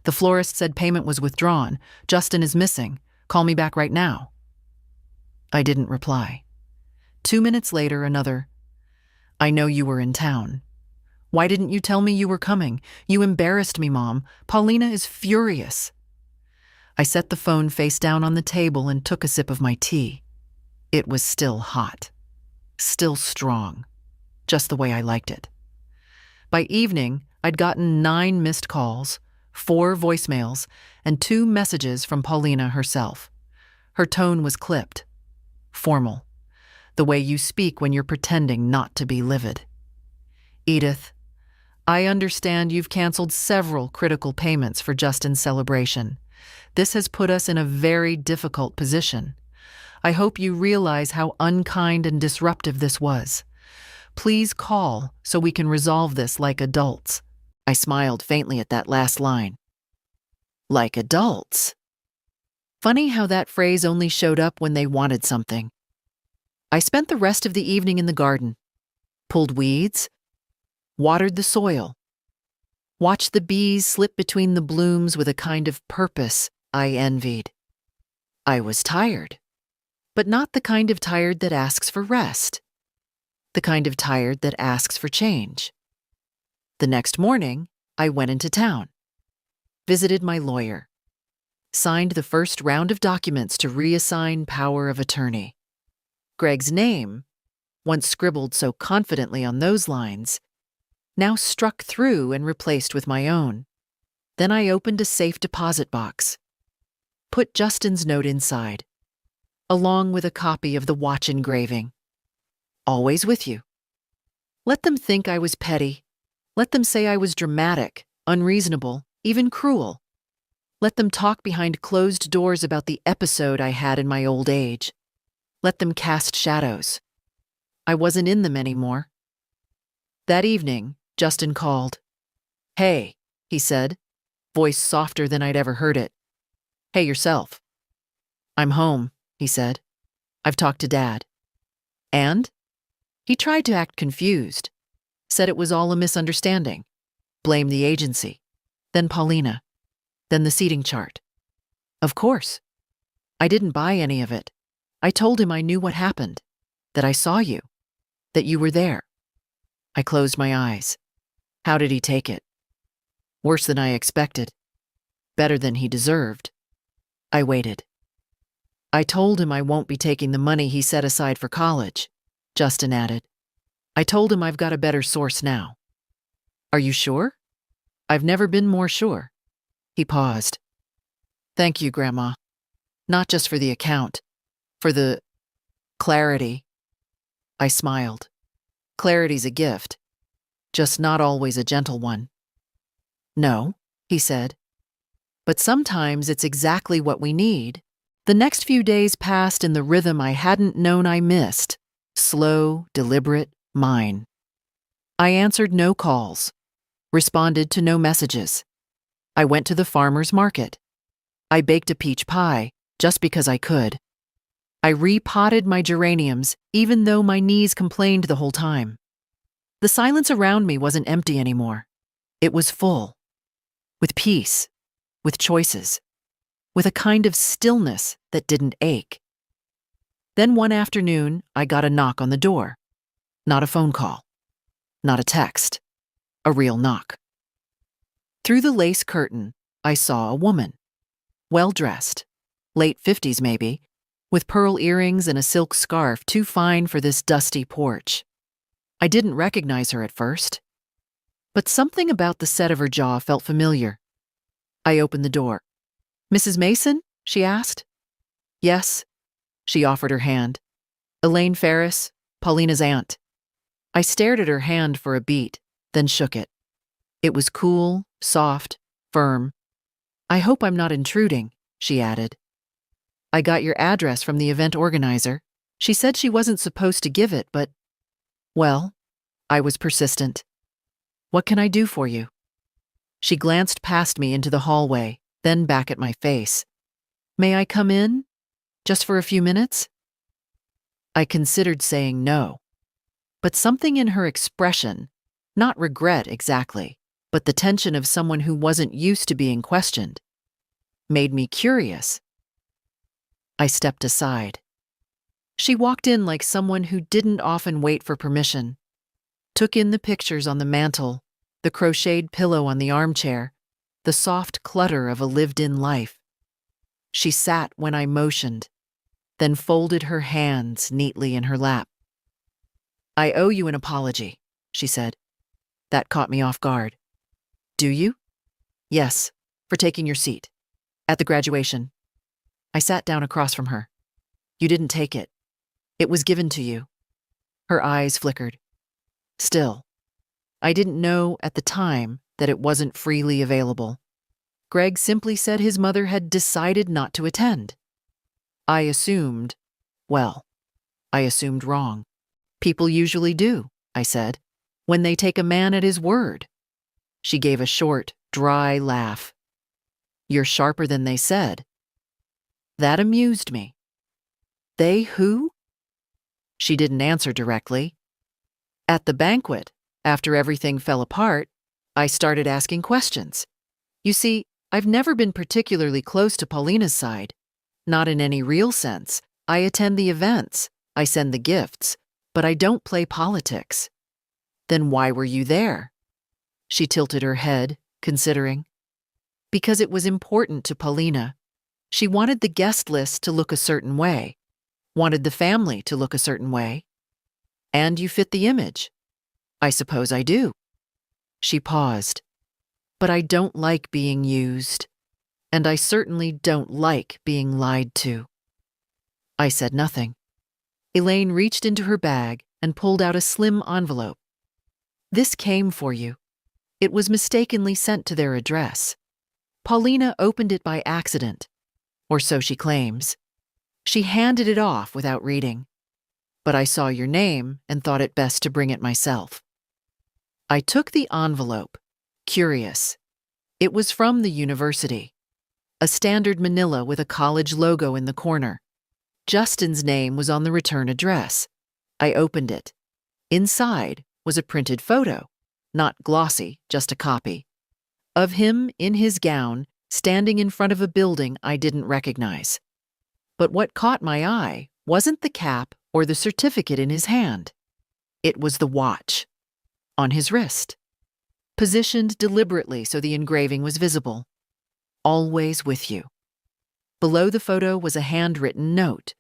The florist said payment was withdrawn. Justin is missing. Call me back right now. I didn't reply. 2 minutes later, another. I know you were in town. Why didn't you tell me you were coming? You embarrassed me, Mom. Paulina is furious. I set the phone face down on the table and took a sip of my tea. It was still hot. Still strong. Just the way I liked it. By evening, I'd gotten 9 missed calls, 4 voicemails, and 2 messages from Paulina herself. Her tone was clipped. Formal. The way you speak when you're pretending not to be livid. Edith, I understand you've canceled several critical payments for Justin's celebration. This has put us in a very difficult position. I hope you realize how unkind and disruptive this was. Please call so we can resolve this like adults. I smiled faintly at that last line. Like adults. Funny how that phrase only showed up when they wanted something. I spent the rest of the evening in the garden, pulled weeds, watered the soil, watched the bees slip between the blooms with a kind of purpose I envied. I was tired, but not the kind of tired that asks for rest, the kind of tired that asks for change. The next morning, I went into town, visited my lawyer, signed the first round of documents to reassign power of attorney. Greg's name, once scribbled so confidently on those lines, now struck through and replaced with my own. Then I opened a safe deposit box, put Justin's note inside, along with a copy of the watch engraving. Always with you. Let them think I was petty. Let them say I was dramatic, unreasonable, even cruel. Let them talk behind closed doors about the episode I had in my old age. Let them cast shadows. I wasn't in them anymore. That evening, Justin called. Hey, he said, voice softer than I'd ever heard it. Hey, yourself. I'm home, he said. I've talked to Dad. And? He tried to act confused, said it was all a misunderstanding, blamed the agency, then Paulina, then the seating chart. Of course. I didn't buy any of it. I told him I knew what happened, that I saw you, that you were there. I closed my eyes. How did he take it? Worse than I expected. Better than he deserved. I waited. I told him I won't be taking the money he set aside for college, Justin added. I told him I've got a better source now. Are you sure? I've never been more sure. He paused. Thank you, Grandma. Not just for the account, for the clarity. I smiled. Clarity's a gift, just not always a gentle one. No, he said. But sometimes it's exactly what we need. The next few days passed in the rhythm I hadn't known I missed. Slow, deliberate, mine. I answered no calls, responded to no messages. I went to the farmer's market. I baked a peach pie just because I could. I repotted my geraniums even though my knees complained the whole time. The silence around me wasn't empty anymore. It was full, with peace, with choices, with a kind of stillness that didn't ache. Then one afternoon, I got a knock on the door. Not a phone call, not a text, a real knock. Through the lace curtain, I saw a woman, well-dressed, late 50s maybe, with pearl earrings and a silk scarf too fine for this dusty porch. I didn't recognize her at first, but something about the set of her jaw felt familiar. I opened the door. "Mrs. Mason?" she asked. "Yes." She offered her hand. "Elaine Ferris, Paulina's aunt." I stared at her hand for a beat, then shook it. It was cool, soft, firm. "I hope I'm not intruding," she added. "I got your address from the event organizer. She said she wasn't supposed to give it, but—" "Well," I was persistent. "What can I do for you?" She glanced past me into the hallway, then back at my face. "May I come in? Just for a few minutes?" I considered saying no, but something in her expression, not regret exactly, but the tension of someone who wasn't used to being questioned, made me curious. I stepped aside. She walked in like someone who didn't often wait for permission, took in the pictures on the mantel, the crocheted pillow on the armchair, the soft clutter of a lived-in life. She sat when I motioned, then folded her hands neatly in her lap. "I owe you an apology," she said. That caught me off guard. "Do you?" "Yes, for taking your seat. At the graduation." I sat down across from her. "You didn't take it. It was given to you." Her eyes flickered. "Still, I didn't know at the time that it wasn't freely available. Greg simply said his mother had decided not to attend. I assumed, well, I assumed wrong. People usually do," I said, "when they take a man at his word." She gave a short, dry laugh. "You're sharper than they said." That amused me. "They who?" She didn't answer directly. At the banquet, after everything fell apart, I started asking questions. You see, I've never been particularly close to Paulina's side. Not in any real sense. I attend the events, I send the gifts, but I don't play politics. "Then why were you there?" She tilted her head, considering. "Because it was important to Paulina. She wanted the guest list to look a certain way, wanted the family to look a certain way. And you fit the image." "I suppose I do." She paused. "But I don't like being used. And I certainly don't like being lied to." I said nothing. Elaine reached into her bag and pulled out a slim envelope. "This came for you. It was mistakenly sent to their address. Paulina opened it by accident, or so she claims. She handed it off without reading. But I saw your name and thought it best to bring it myself." I took the envelope, curious. It was from the university. A standard manila with a college logo in the corner. Justin's name was on the return address. I opened it. Inside was a printed photo, not glossy, just a copy, of him in his gown, standing in front of a building I didn't recognize. But what caught my eye wasn't the cap or the certificate in his hand. It was the watch, on his wrist, positioned deliberately so the engraving was visible. "Always with you." Below the photo was a handwritten note.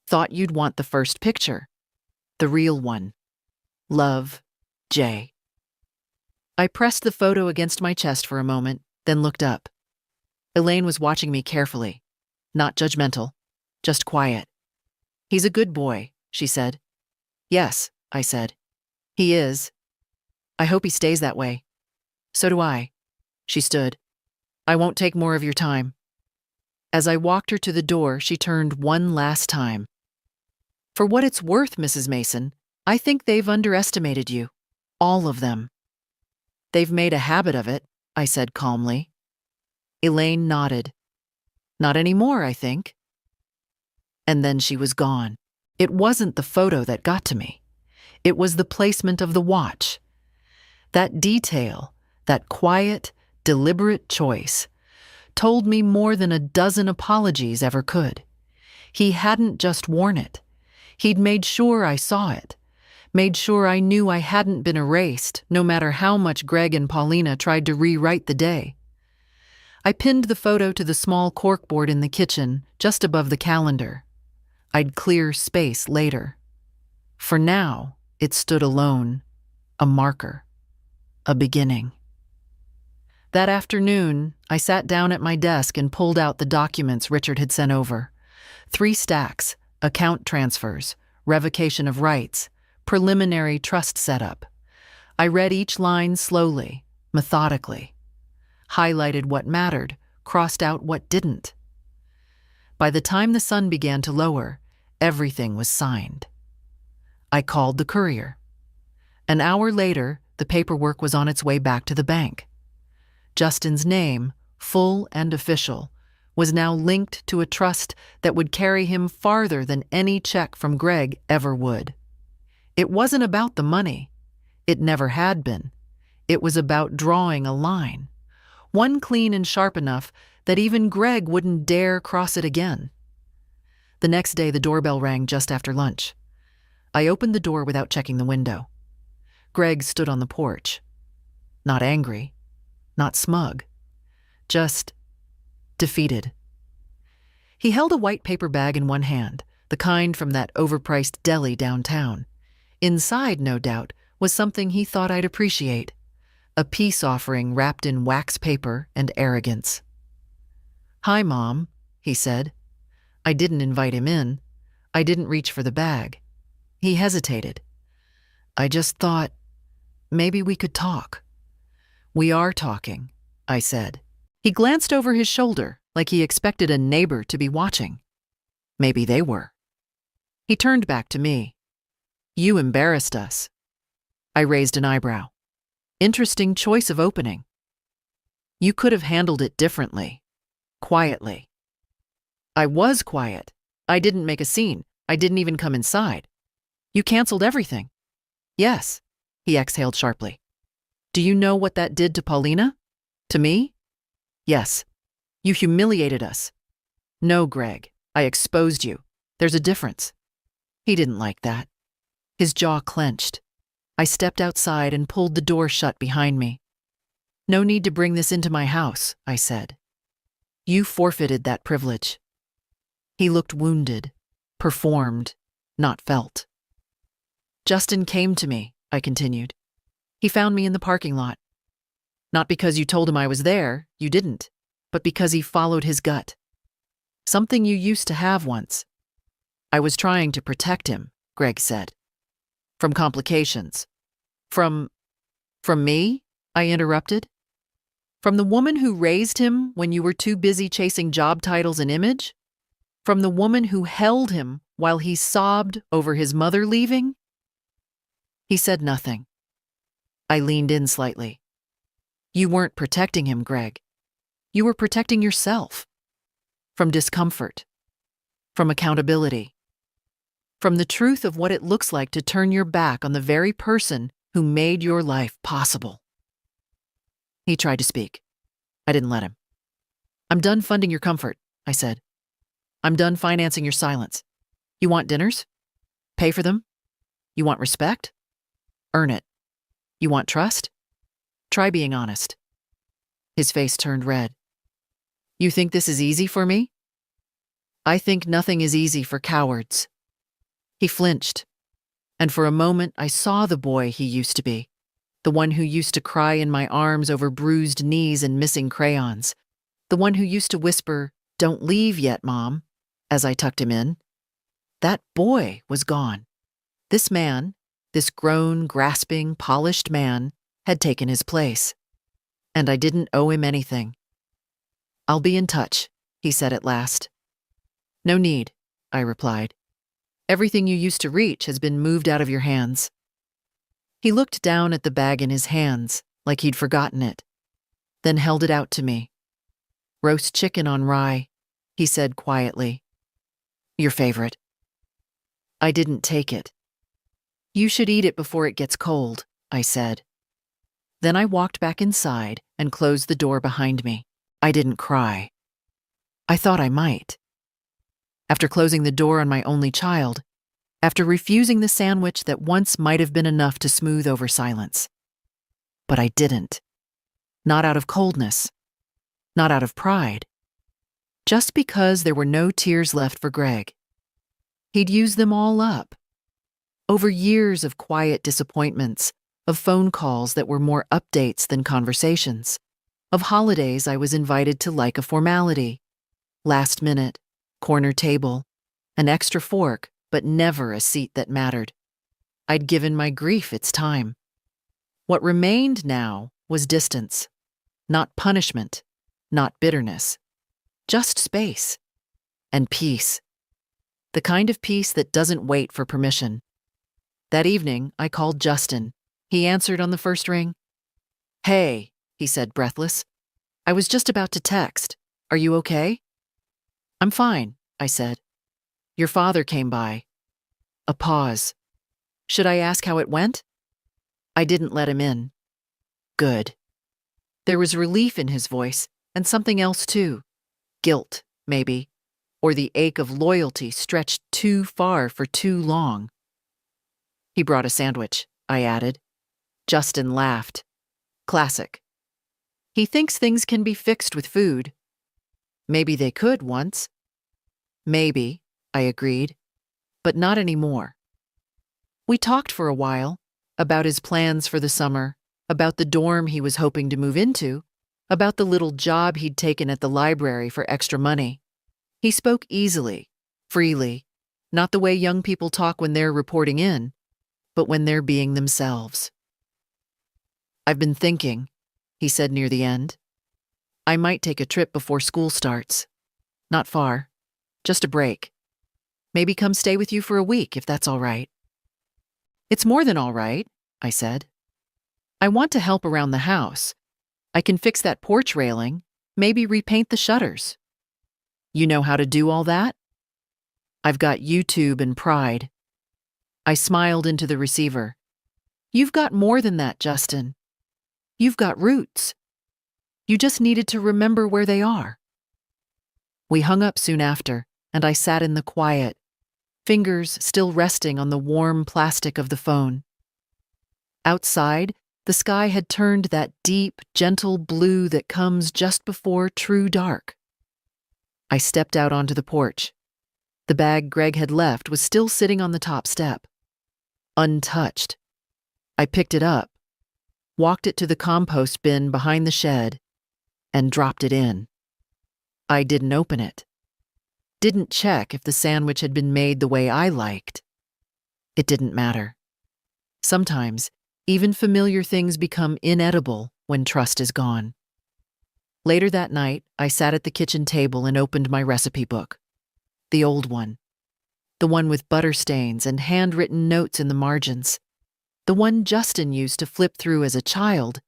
"Thought you'd want the first picture. The real one. Love, Jay." I pressed the photo against my chest for a moment, then looked up. Elaine was watching me carefully. Not judgmental, just quiet. "He's a good boy," she said. "Yes," I said. "He is. I hope he stays that way." "So do I." She stood. "I won't take more of your time." As I walked her to the door, she turned one last time. "For what it's worth, Mrs. Mason, I think they've underestimated you. All of them." "They've made a habit of it," I said calmly. Elaine nodded. "Not anymore, I think." And then she was gone. It wasn't the photo that got to me. It was the placement of the watch. That detail, that quiet, deliberate choice, told me more than a dozen apologies ever could. He hadn't just worn it. He'd made sure I saw it, made sure I knew I hadn't been erased, no matter how much Greg and Paulina tried to rewrite the day. I pinned the photo to the small corkboard in the kitchen, just above the calendar. I'd clear space later. For now, it stood alone, a marker, a beginning. That afternoon, I sat down at my desk and pulled out the documents Richard had sent over. 3 stacks, account transfers, revocation of rights, preliminary trust setup. I read each line slowly, methodically, highlighted what mattered, crossed out what didn't. By the time the sun began to lower, everything was signed. I called the courier. An hour later, the paperwork was on its way back to the bank. Justin's name, full and official, was now linked to a trust that would carry him farther than any check from Greg ever would. It wasn't about the money. It never had been. It was about drawing a line, one clean and sharp enough that even Greg wouldn't dare cross it again. The next day, the doorbell rang just after lunch. I opened the door without checking the window. Greg stood on the porch. Not angry, not smug, just defeated. He held a white paper bag in one hand, the kind from that overpriced deli downtown. Inside, no doubt, was something he thought I'd appreciate, a peace offering wrapped in wax paper and arrogance. "Hi, Mom," he said. I didn't invite him in. I didn't reach for the bag. He hesitated. "I just thought, maybe we could talk." "We are talking," I said. He glanced over his shoulder like he expected a neighbor to be watching. Maybe they were. He turned back to me. "You embarrassed us." I raised an eyebrow. Interesting choice of opening. "You could have handled it differently. Quietly." "I was quiet. I didn't make a scene. I didn't even come inside. You canceled everything." "Yes," he exhaled sharply. "Do you know what that did to Paulina? To me?" "Yes. You humiliated us." "No, Greg. I exposed you. There's a difference." He didn't like that. His jaw clenched. I stepped outside and pulled the door shut behind me. "No need to bring this into my house," I said. "You forfeited that privilege." He looked wounded, performed, not felt. "Justin came to me," I continued. "He found me in the parking lot. Not because you told him I was there, you didn't, but because he followed his gut. Something you used to have once." "I was trying to protect him," Greg said. "From complications." From me?" I interrupted. "From the woman who raised him when you were too busy chasing job titles and image? From the woman who held him while he sobbed over his mother leaving?" He said nothing. I leaned in slightly. "You weren't protecting him, Greg. You were protecting yourself. From discomfort. From accountability. From the truth of what it looks like to turn your back on the very person who made your life possible." He tried to speak. I didn't let him. "I'm done funding your comfort," I said. "I'm done financing your silence. You want dinners? Pay for them. You want respect? Earn it. You want trust? Try being honest." His face turned red. "You think this is easy for me?" "I think nothing is easy for cowards." He flinched, and for a moment I saw the boy he used to be, the one who used to cry in my arms over bruised knees and missing crayons, the one who used to whisper, "Don't leave yet, Mom," as I tucked him in. That boy was gone. This man, this grown, grasping, polished man, had taken his place. And I didn't owe him anything. "I'll be in touch," he said at last. "No need," I replied. "Everything you used to reach has been moved out of your hands." He looked down at the bag in his hands, like he'd forgotten it, then held it out to me. "Roast chicken on rye," he said quietly. "Your favorite." I didn't take it. "You should eat it before it gets cold," I said. Then I walked back inside and closed the door behind me. I didn't cry. I thought I might. After closing the door on my only child, after refusing the sandwich that once might have been enough to smooth over silence. But I didn't. Not out of coldness. Not out of pride. Just because there were no tears left for Greg. He'd used them all up. Over years of quiet disappointments, of phone calls that were more updates than conversations. Of holidays I was invited to like a formality. Last minute, corner table, an extra fork, but never a seat that mattered. I'd given my grief its time. What remained now was distance, not punishment, not bitterness, just space and peace. The kind of peace that doesn't wait for permission. That evening, I called Justin. He answered on the first ring. "Hey," he said, breathless. "I was just about to text. Are you okay?" "I'm fine," I said. "Your father came by." A pause. "Should I ask how it went?" I didn't let him in. Good. There was relief in his voice, and something else too. Guilt, maybe, or the ache of loyalty stretched too far for too long. "He brought a sandwich," I added. Justin laughed. Classic. He thinks things can be fixed with food. Maybe they could once. Maybe, I agreed, but not anymore. We talked for a while, about his plans for the summer, about the dorm he was hoping to move into, about the little job he'd taken at the library for extra money. He spoke easily, freely, not the way young people talk when they're reporting in, but when they're being themselves. "I've been thinking," he said near the end. "I might take a trip before school starts. Not far, just a break. Maybe come stay with you for a week if that's all right." "It's more than all right," I said. "I want to help around the house. I can fix that porch railing, maybe repaint the shutters." "You know how to do all that?" "I've got YouTube and pride." I smiled into the receiver. "You've got more than that, Justin. You've got roots. You just needed to remember where they are." We hung up soon after, and I sat in the quiet, fingers still resting on the warm plastic of the phone. Outside, the sky had turned that deep, gentle blue that comes just before true dark. I stepped out onto the porch. The bag Greg had left was still sitting on the top step, untouched. I picked it up, walked it to the compost bin behind the shed, and dropped it in. I didn't open it. Didn't check if the sandwich had been made the way I liked. It didn't matter. Sometimes, even familiar things become inedible when trust is gone. Later that night, I sat at the kitchen table and opened my recipe book. The old one. The one with butter stains and handwritten notes in the margins. The one Justin used to flip through as a child,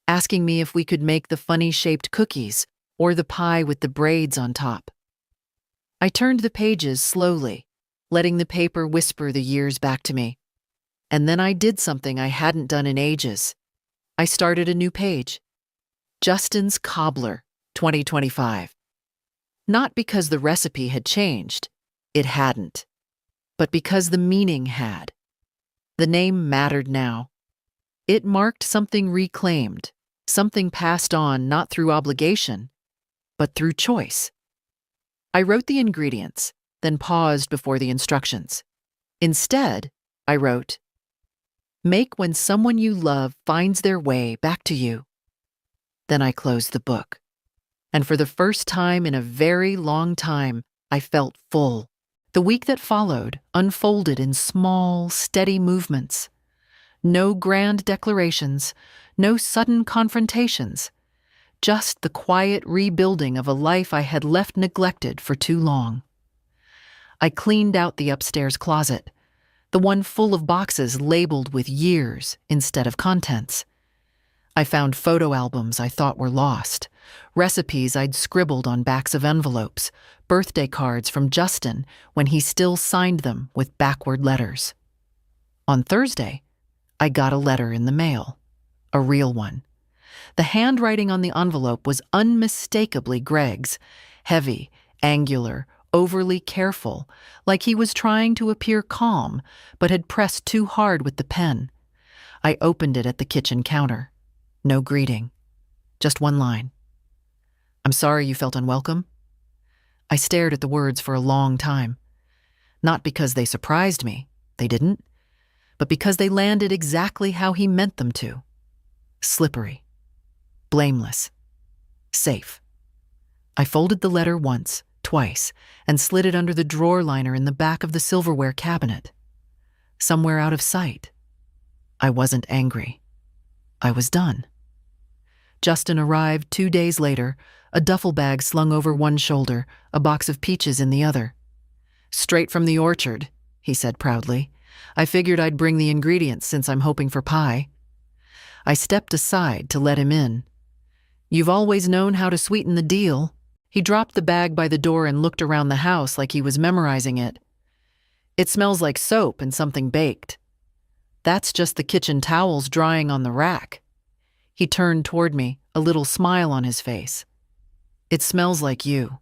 asking me if we could make the funny-shaped cookies or the pie with the braids on top. I turned the pages slowly, letting the paper whisper the years back to me. And then I did something I hadn't done in ages. I started a new page. Justin's Cobbler, 2025. Not because the recipe had changed, it hadn't, but because the meaning had. The name mattered now. It marked something reclaimed, something passed on not through obligation, but through choice. I wrote the ingredients, then paused before the instructions. Instead, I wrote, "Make when someone you love finds their way back to you." Then I closed the book. And for the first time in a very long time, I felt full. The week that followed unfolded in small, steady movements. No grand declarations, no sudden confrontations. Just the quiet rebuilding of a life I had left neglected for too long. I cleaned out the upstairs closet, the one full of boxes labeled with years instead of contents. I found photo albums I thought were lost, recipes I'd scribbled on backs of envelopes, birthday cards from Justin when he still signed them with backward letters. On Thursday, I got a letter in the mail, a real one. The handwriting on the envelope was unmistakably Greg's, heavy, angular, overly careful, like he was trying to appear calm, but had pressed too hard with the pen. I opened it at the kitchen counter. No greeting, just one line. "I'm sorry you felt unwelcome." I stared at the words for a long time. Not because they surprised me, they didn't, but because they landed exactly how he meant them to. Slippery. Blameless. Safe. I folded the letter once, twice, and slid it under the drawer liner in the back of the silverware cabinet. Somewhere out of sight. I wasn't angry. I was done. Justin arrived 2 days later, a duffel bag slung over one shoulder, a box of peaches in the other. "Straight from the orchard," he said proudly. "I figured I'd bring the ingredients since I'm hoping for pie." I stepped aside to let him in. "You've always known how to sweeten the deal." He dropped the bag by the door and looked around the house like he was memorizing it. "It smells like soap and something baked." "That's just the kitchen towels drying on the rack." He turned toward me, a little smile on his face. "It smells like you."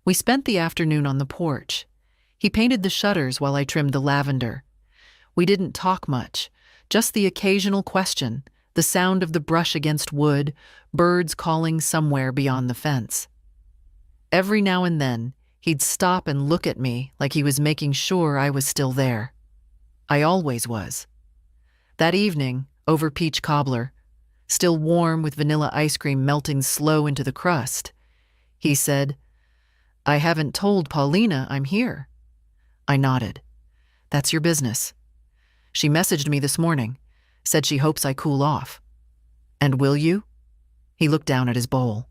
We spent the afternoon on the porch. He painted the shutters while I trimmed the lavender. We didn't talk much, just the occasional question, the sound of the brush against wood, birds calling somewhere beyond the fence. Every now and then, he'd stop and look at me like he was making sure I was still there. I always was. That evening, over peach cobbler, still warm with vanilla ice cream melting slow into the crust, he said, "I haven't told Paulina I'm here." I nodded. "That's your business. She messaged me this morning, said she hopes I cool off." "And will you?" He looked down at his bowl.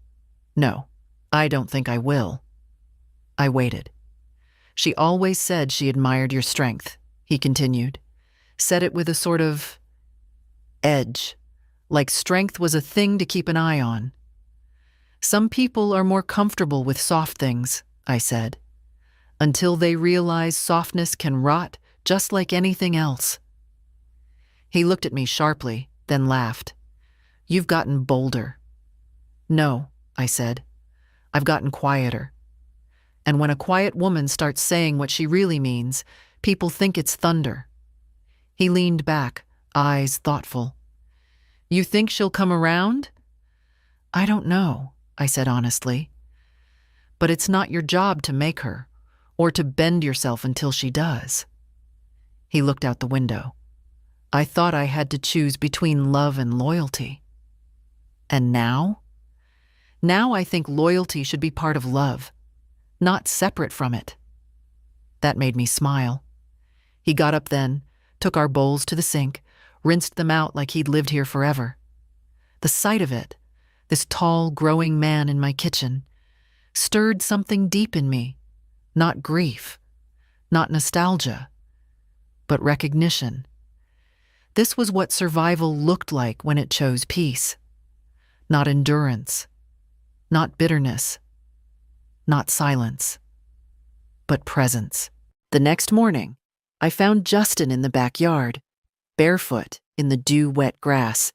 "No, I don't think I will." I waited. "She always said she admired your strength," he continued. Said it with a sort of edge, like strength was a thing to keep an eye on. "Some people are more comfortable with soft things," I said, "until they realize softness can rot just like anything else." He looked at me sharply, then laughed. "You've gotten bolder." "No," I said. "I've gotten quieter. And when a quiet woman starts saying what she really means, people think it's thunder." He leaned back, eyes thoughtful. "You think she'll come around?" "I don't know," I said honestly. "But it's not your job to make her, or to bend yourself until she does." He looked out the window. "I thought I had to choose between love and loyalty. And now? Now I think loyalty should be part of love, not separate from it." That made me smile. He got up then, took our bowls to the sink, rinsed them out like he'd lived here forever. The sight of it, this tall, growing man in my kitchen, stirred something deep in me. Not grief, not nostalgia, but recognition. This was what survival looked like when it chose peace. Not endurance, not bitterness, not silence, but presence. The next morning, I found Justin in the backyard, barefoot in the dew-wet grass,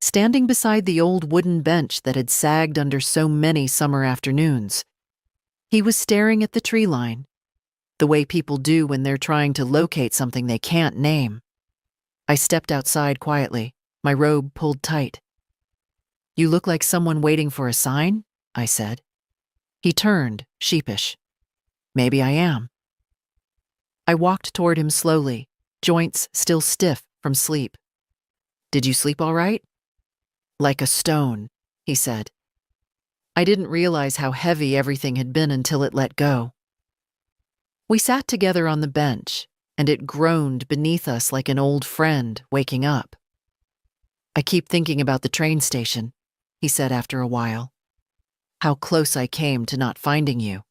standing beside the old wooden bench that had sagged under so many summer afternoons. He was staring at the tree line, the way people do when they're trying to locate something they can't name. I stepped outside quietly, my robe pulled tight. "You look like someone waiting for a sign," I said. He turned, sheepish. "Maybe I am." I walked toward him slowly, joints still stiff from sleep. "Did you sleep all right?" "Like a stone," he said. I didn't realize how heavy everything had been until it let go. We sat together on the bench, and it groaned beneath us like an old friend waking up. "I keep thinking about the train station," he said after a while. "How close I came to not finding you."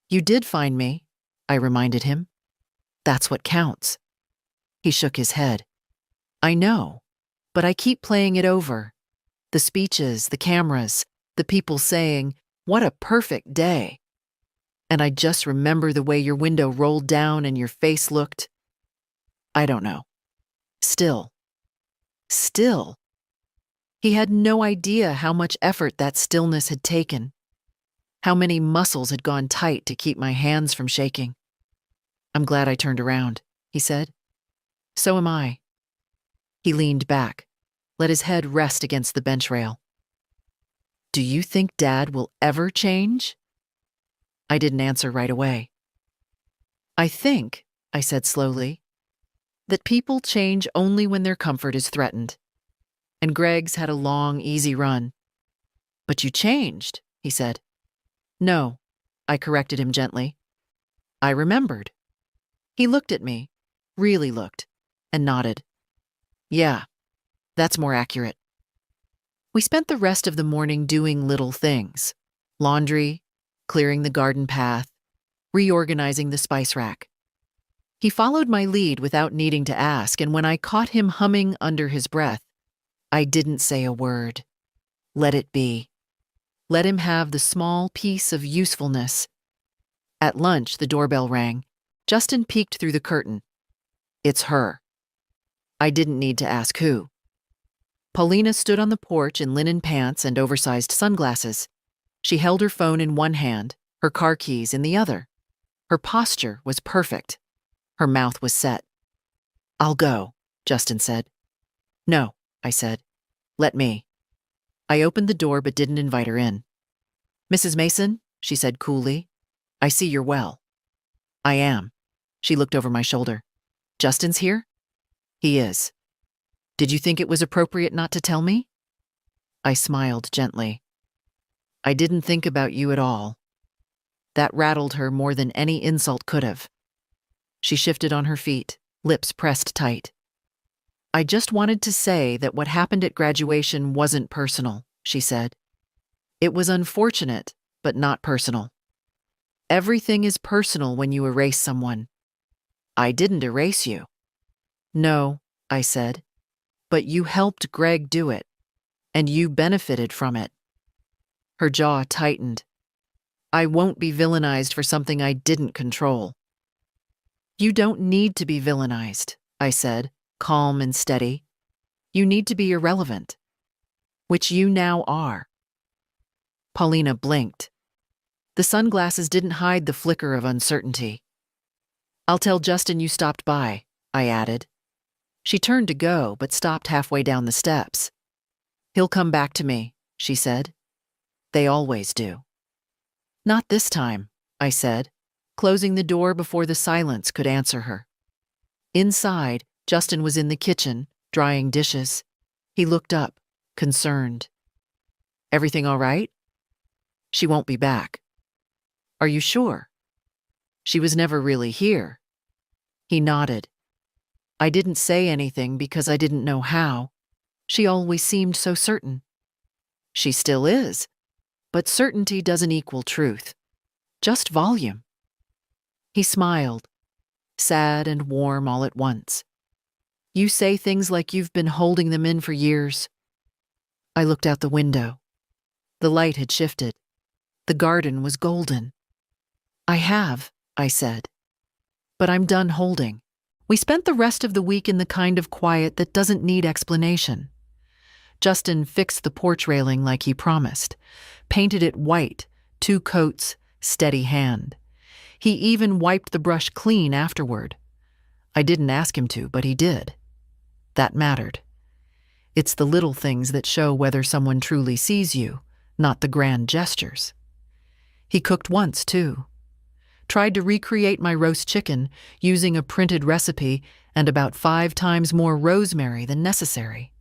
"You did find me," I reminded him. "That's what counts." He shook his head. "I know, but I keep playing it over. The speeches, the cameras, the people saying, 'What a perfect day.' And I just remember the way your window rolled down and your face looked, I don't know. Still. He had no idea how much effort that stillness had taken, how many muscles had gone tight to keep my hands from shaking. "I'm glad I turned around," he said. "So am I." He leaned back, let his head rest against the bench rail. "Do you think Dad will ever change?" I didn't answer right away. "I think," I said slowly, "that people change only when their comfort is threatened. And Greg's had a long, easy run. But you changed, he said. No, I corrected him gently. I remembered. He looked at me, really looked, and nodded. Yeah, that's more accurate. We spent the rest of the morning doing little things. Laundry, clearing the garden path, reorganizing the spice rack. He followed my lead without needing to ask, and when I caught him humming under his breath, I didn't say a word. Let it be. Let him have the small piece of usefulness. At lunch, the doorbell rang. Justin peeked through the curtain. It's her. I didn't need to ask who. Paulina stood on the porch in linen pants and oversized sunglasses. She held her phone in one hand, her car keys in the other. Her posture was perfect. Her mouth was set. I'll go, Justin said. No, I said. Let me. I opened the door but didn't invite her in. Mrs. Mason, she said coolly, I see you're well. I am. She looked over my shoulder. Justin's here? He is. Did you think it was appropriate not to tell me? I smiled gently. I didn't think about you at all. That rattled her more than any insult could have. She shifted on her feet, lips pressed tight. I just wanted to say that what happened at graduation wasn't personal, she said. It was unfortunate, but not personal. Everything is personal when you erase someone. I didn't erase you. No, I said, but you helped Greg do it, and you benefited from it. Her jaw tightened. I won't be villainized for something I didn't control. You don't need to be villainized, I said, calm and steady. You need to be irrelevant, which you now are. Paulina blinked. The sunglasses didn't hide the flicker of uncertainty. I'll tell Justin you stopped by, I added. She turned to go, but stopped halfway down the steps. He'll come back to me, she said. They always do. Not this time, I said, closing the door before the silence could answer her. Inside, Justin was in the kitchen, drying dishes. He looked up, concerned. Everything all right? She won't be back. Are you sure? She was never really here. He nodded. I didn't say anything because I didn't know how. She always seemed so certain. She still is, but certainty doesn't equal truth. Just volume. He smiled, sad and warm all at once. You say things like you've been holding them in for years. I looked out the window. The light had shifted. The garden was golden. I have, I said. But I'm done holding. We spent the rest of the week in the kind of quiet that doesn't need explanation. Justin fixed the porch railing like he promised, painted it white, 2 coats, steady hand. He even wiped the brush clean afterward. I didn't ask him to, but he did. That mattered. It's the little things that show whether someone truly sees you, not the grand gestures. He cooked once, too. Tried to recreate my roast chicken using a printed recipe and about 5 times more rosemary than necessary.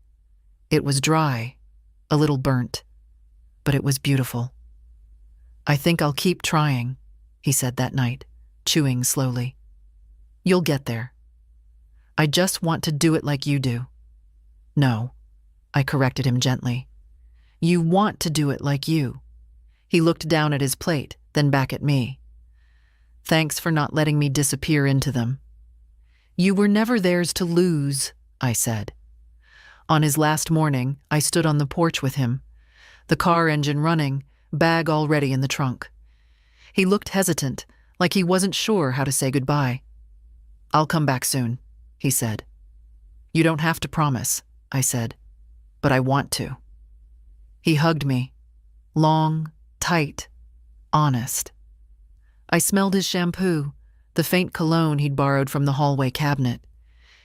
It was dry, a little burnt, but it was beautiful. I think I'll keep trying, he said that night, chewing slowly. You'll get there. I just want to do it like you do. No, I corrected him gently. You want to do it like you. He looked down at his plate, then back at me. Thanks for not letting me disappear into them. You were never theirs to lose, I said. On his last morning, I stood on the porch with him, the car engine running, bag already in the trunk. He looked hesitant, like he wasn't sure how to say goodbye. I'll come back soon, he said. You don't have to promise, I said, but I want to. He hugged me, long, tight, honest. I smelled his shampoo, the faint cologne he'd borrowed from the hallway cabinet.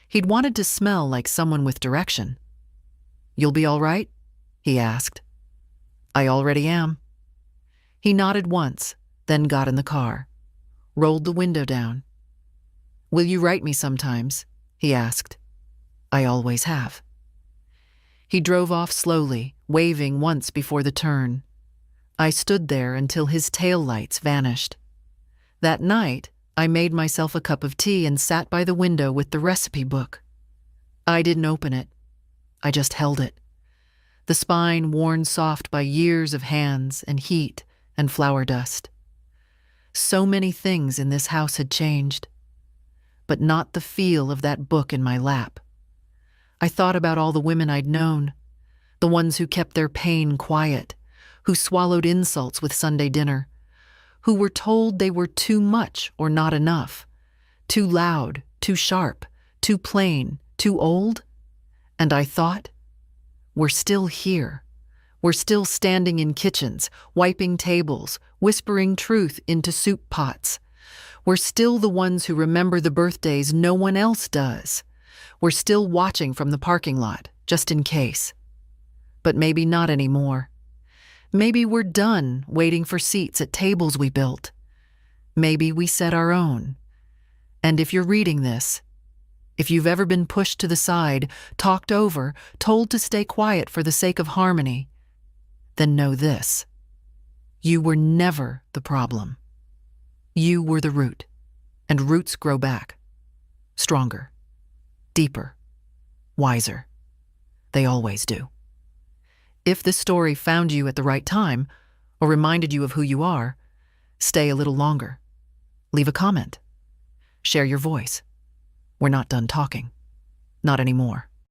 He'd wanted to smell like someone with direction. You'll be all right? He asked. I already am. He nodded once, then got in the car, rolled the window down. Will you write me sometimes? He asked. I always have. He drove off slowly, waving once before the turn, I stood there until his taillights vanished. That night, I made myself a cup of tea and sat by the window with the recipe book. I didn't open it. I just held it. The spine worn soft by years of hands and heat and flower dust. So many things in this house had changed, but not the feel of that book in my lap. I thought about all the women I'd known, the ones who kept their pain quiet, who swallowed insults with Sunday dinner, who were told they were too much or not enough, too loud, too sharp, too plain, too old. And I thought, we're still here. We're still standing in kitchens, wiping tables, whispering truth into soup pots. We're still the ones who remember the birthdays no one else does. We're still watching from the parking lot, just in case. But maybe not anymore. Maybe we're done waiting for seats at tables we built. Maybe we set our own. And if you're reading this, if you've ever been pushed to the side, talked over, told to stay quiet for the sake of harmony, then know this: you were never the problem. You were the root, and roots grow back. Stronger, deeper, wiser. They always do. If this story found you at the right time, or reminded you of who you are, stay a little longer. Leave a comment. Share your voice. We're not done talking. Not anymore.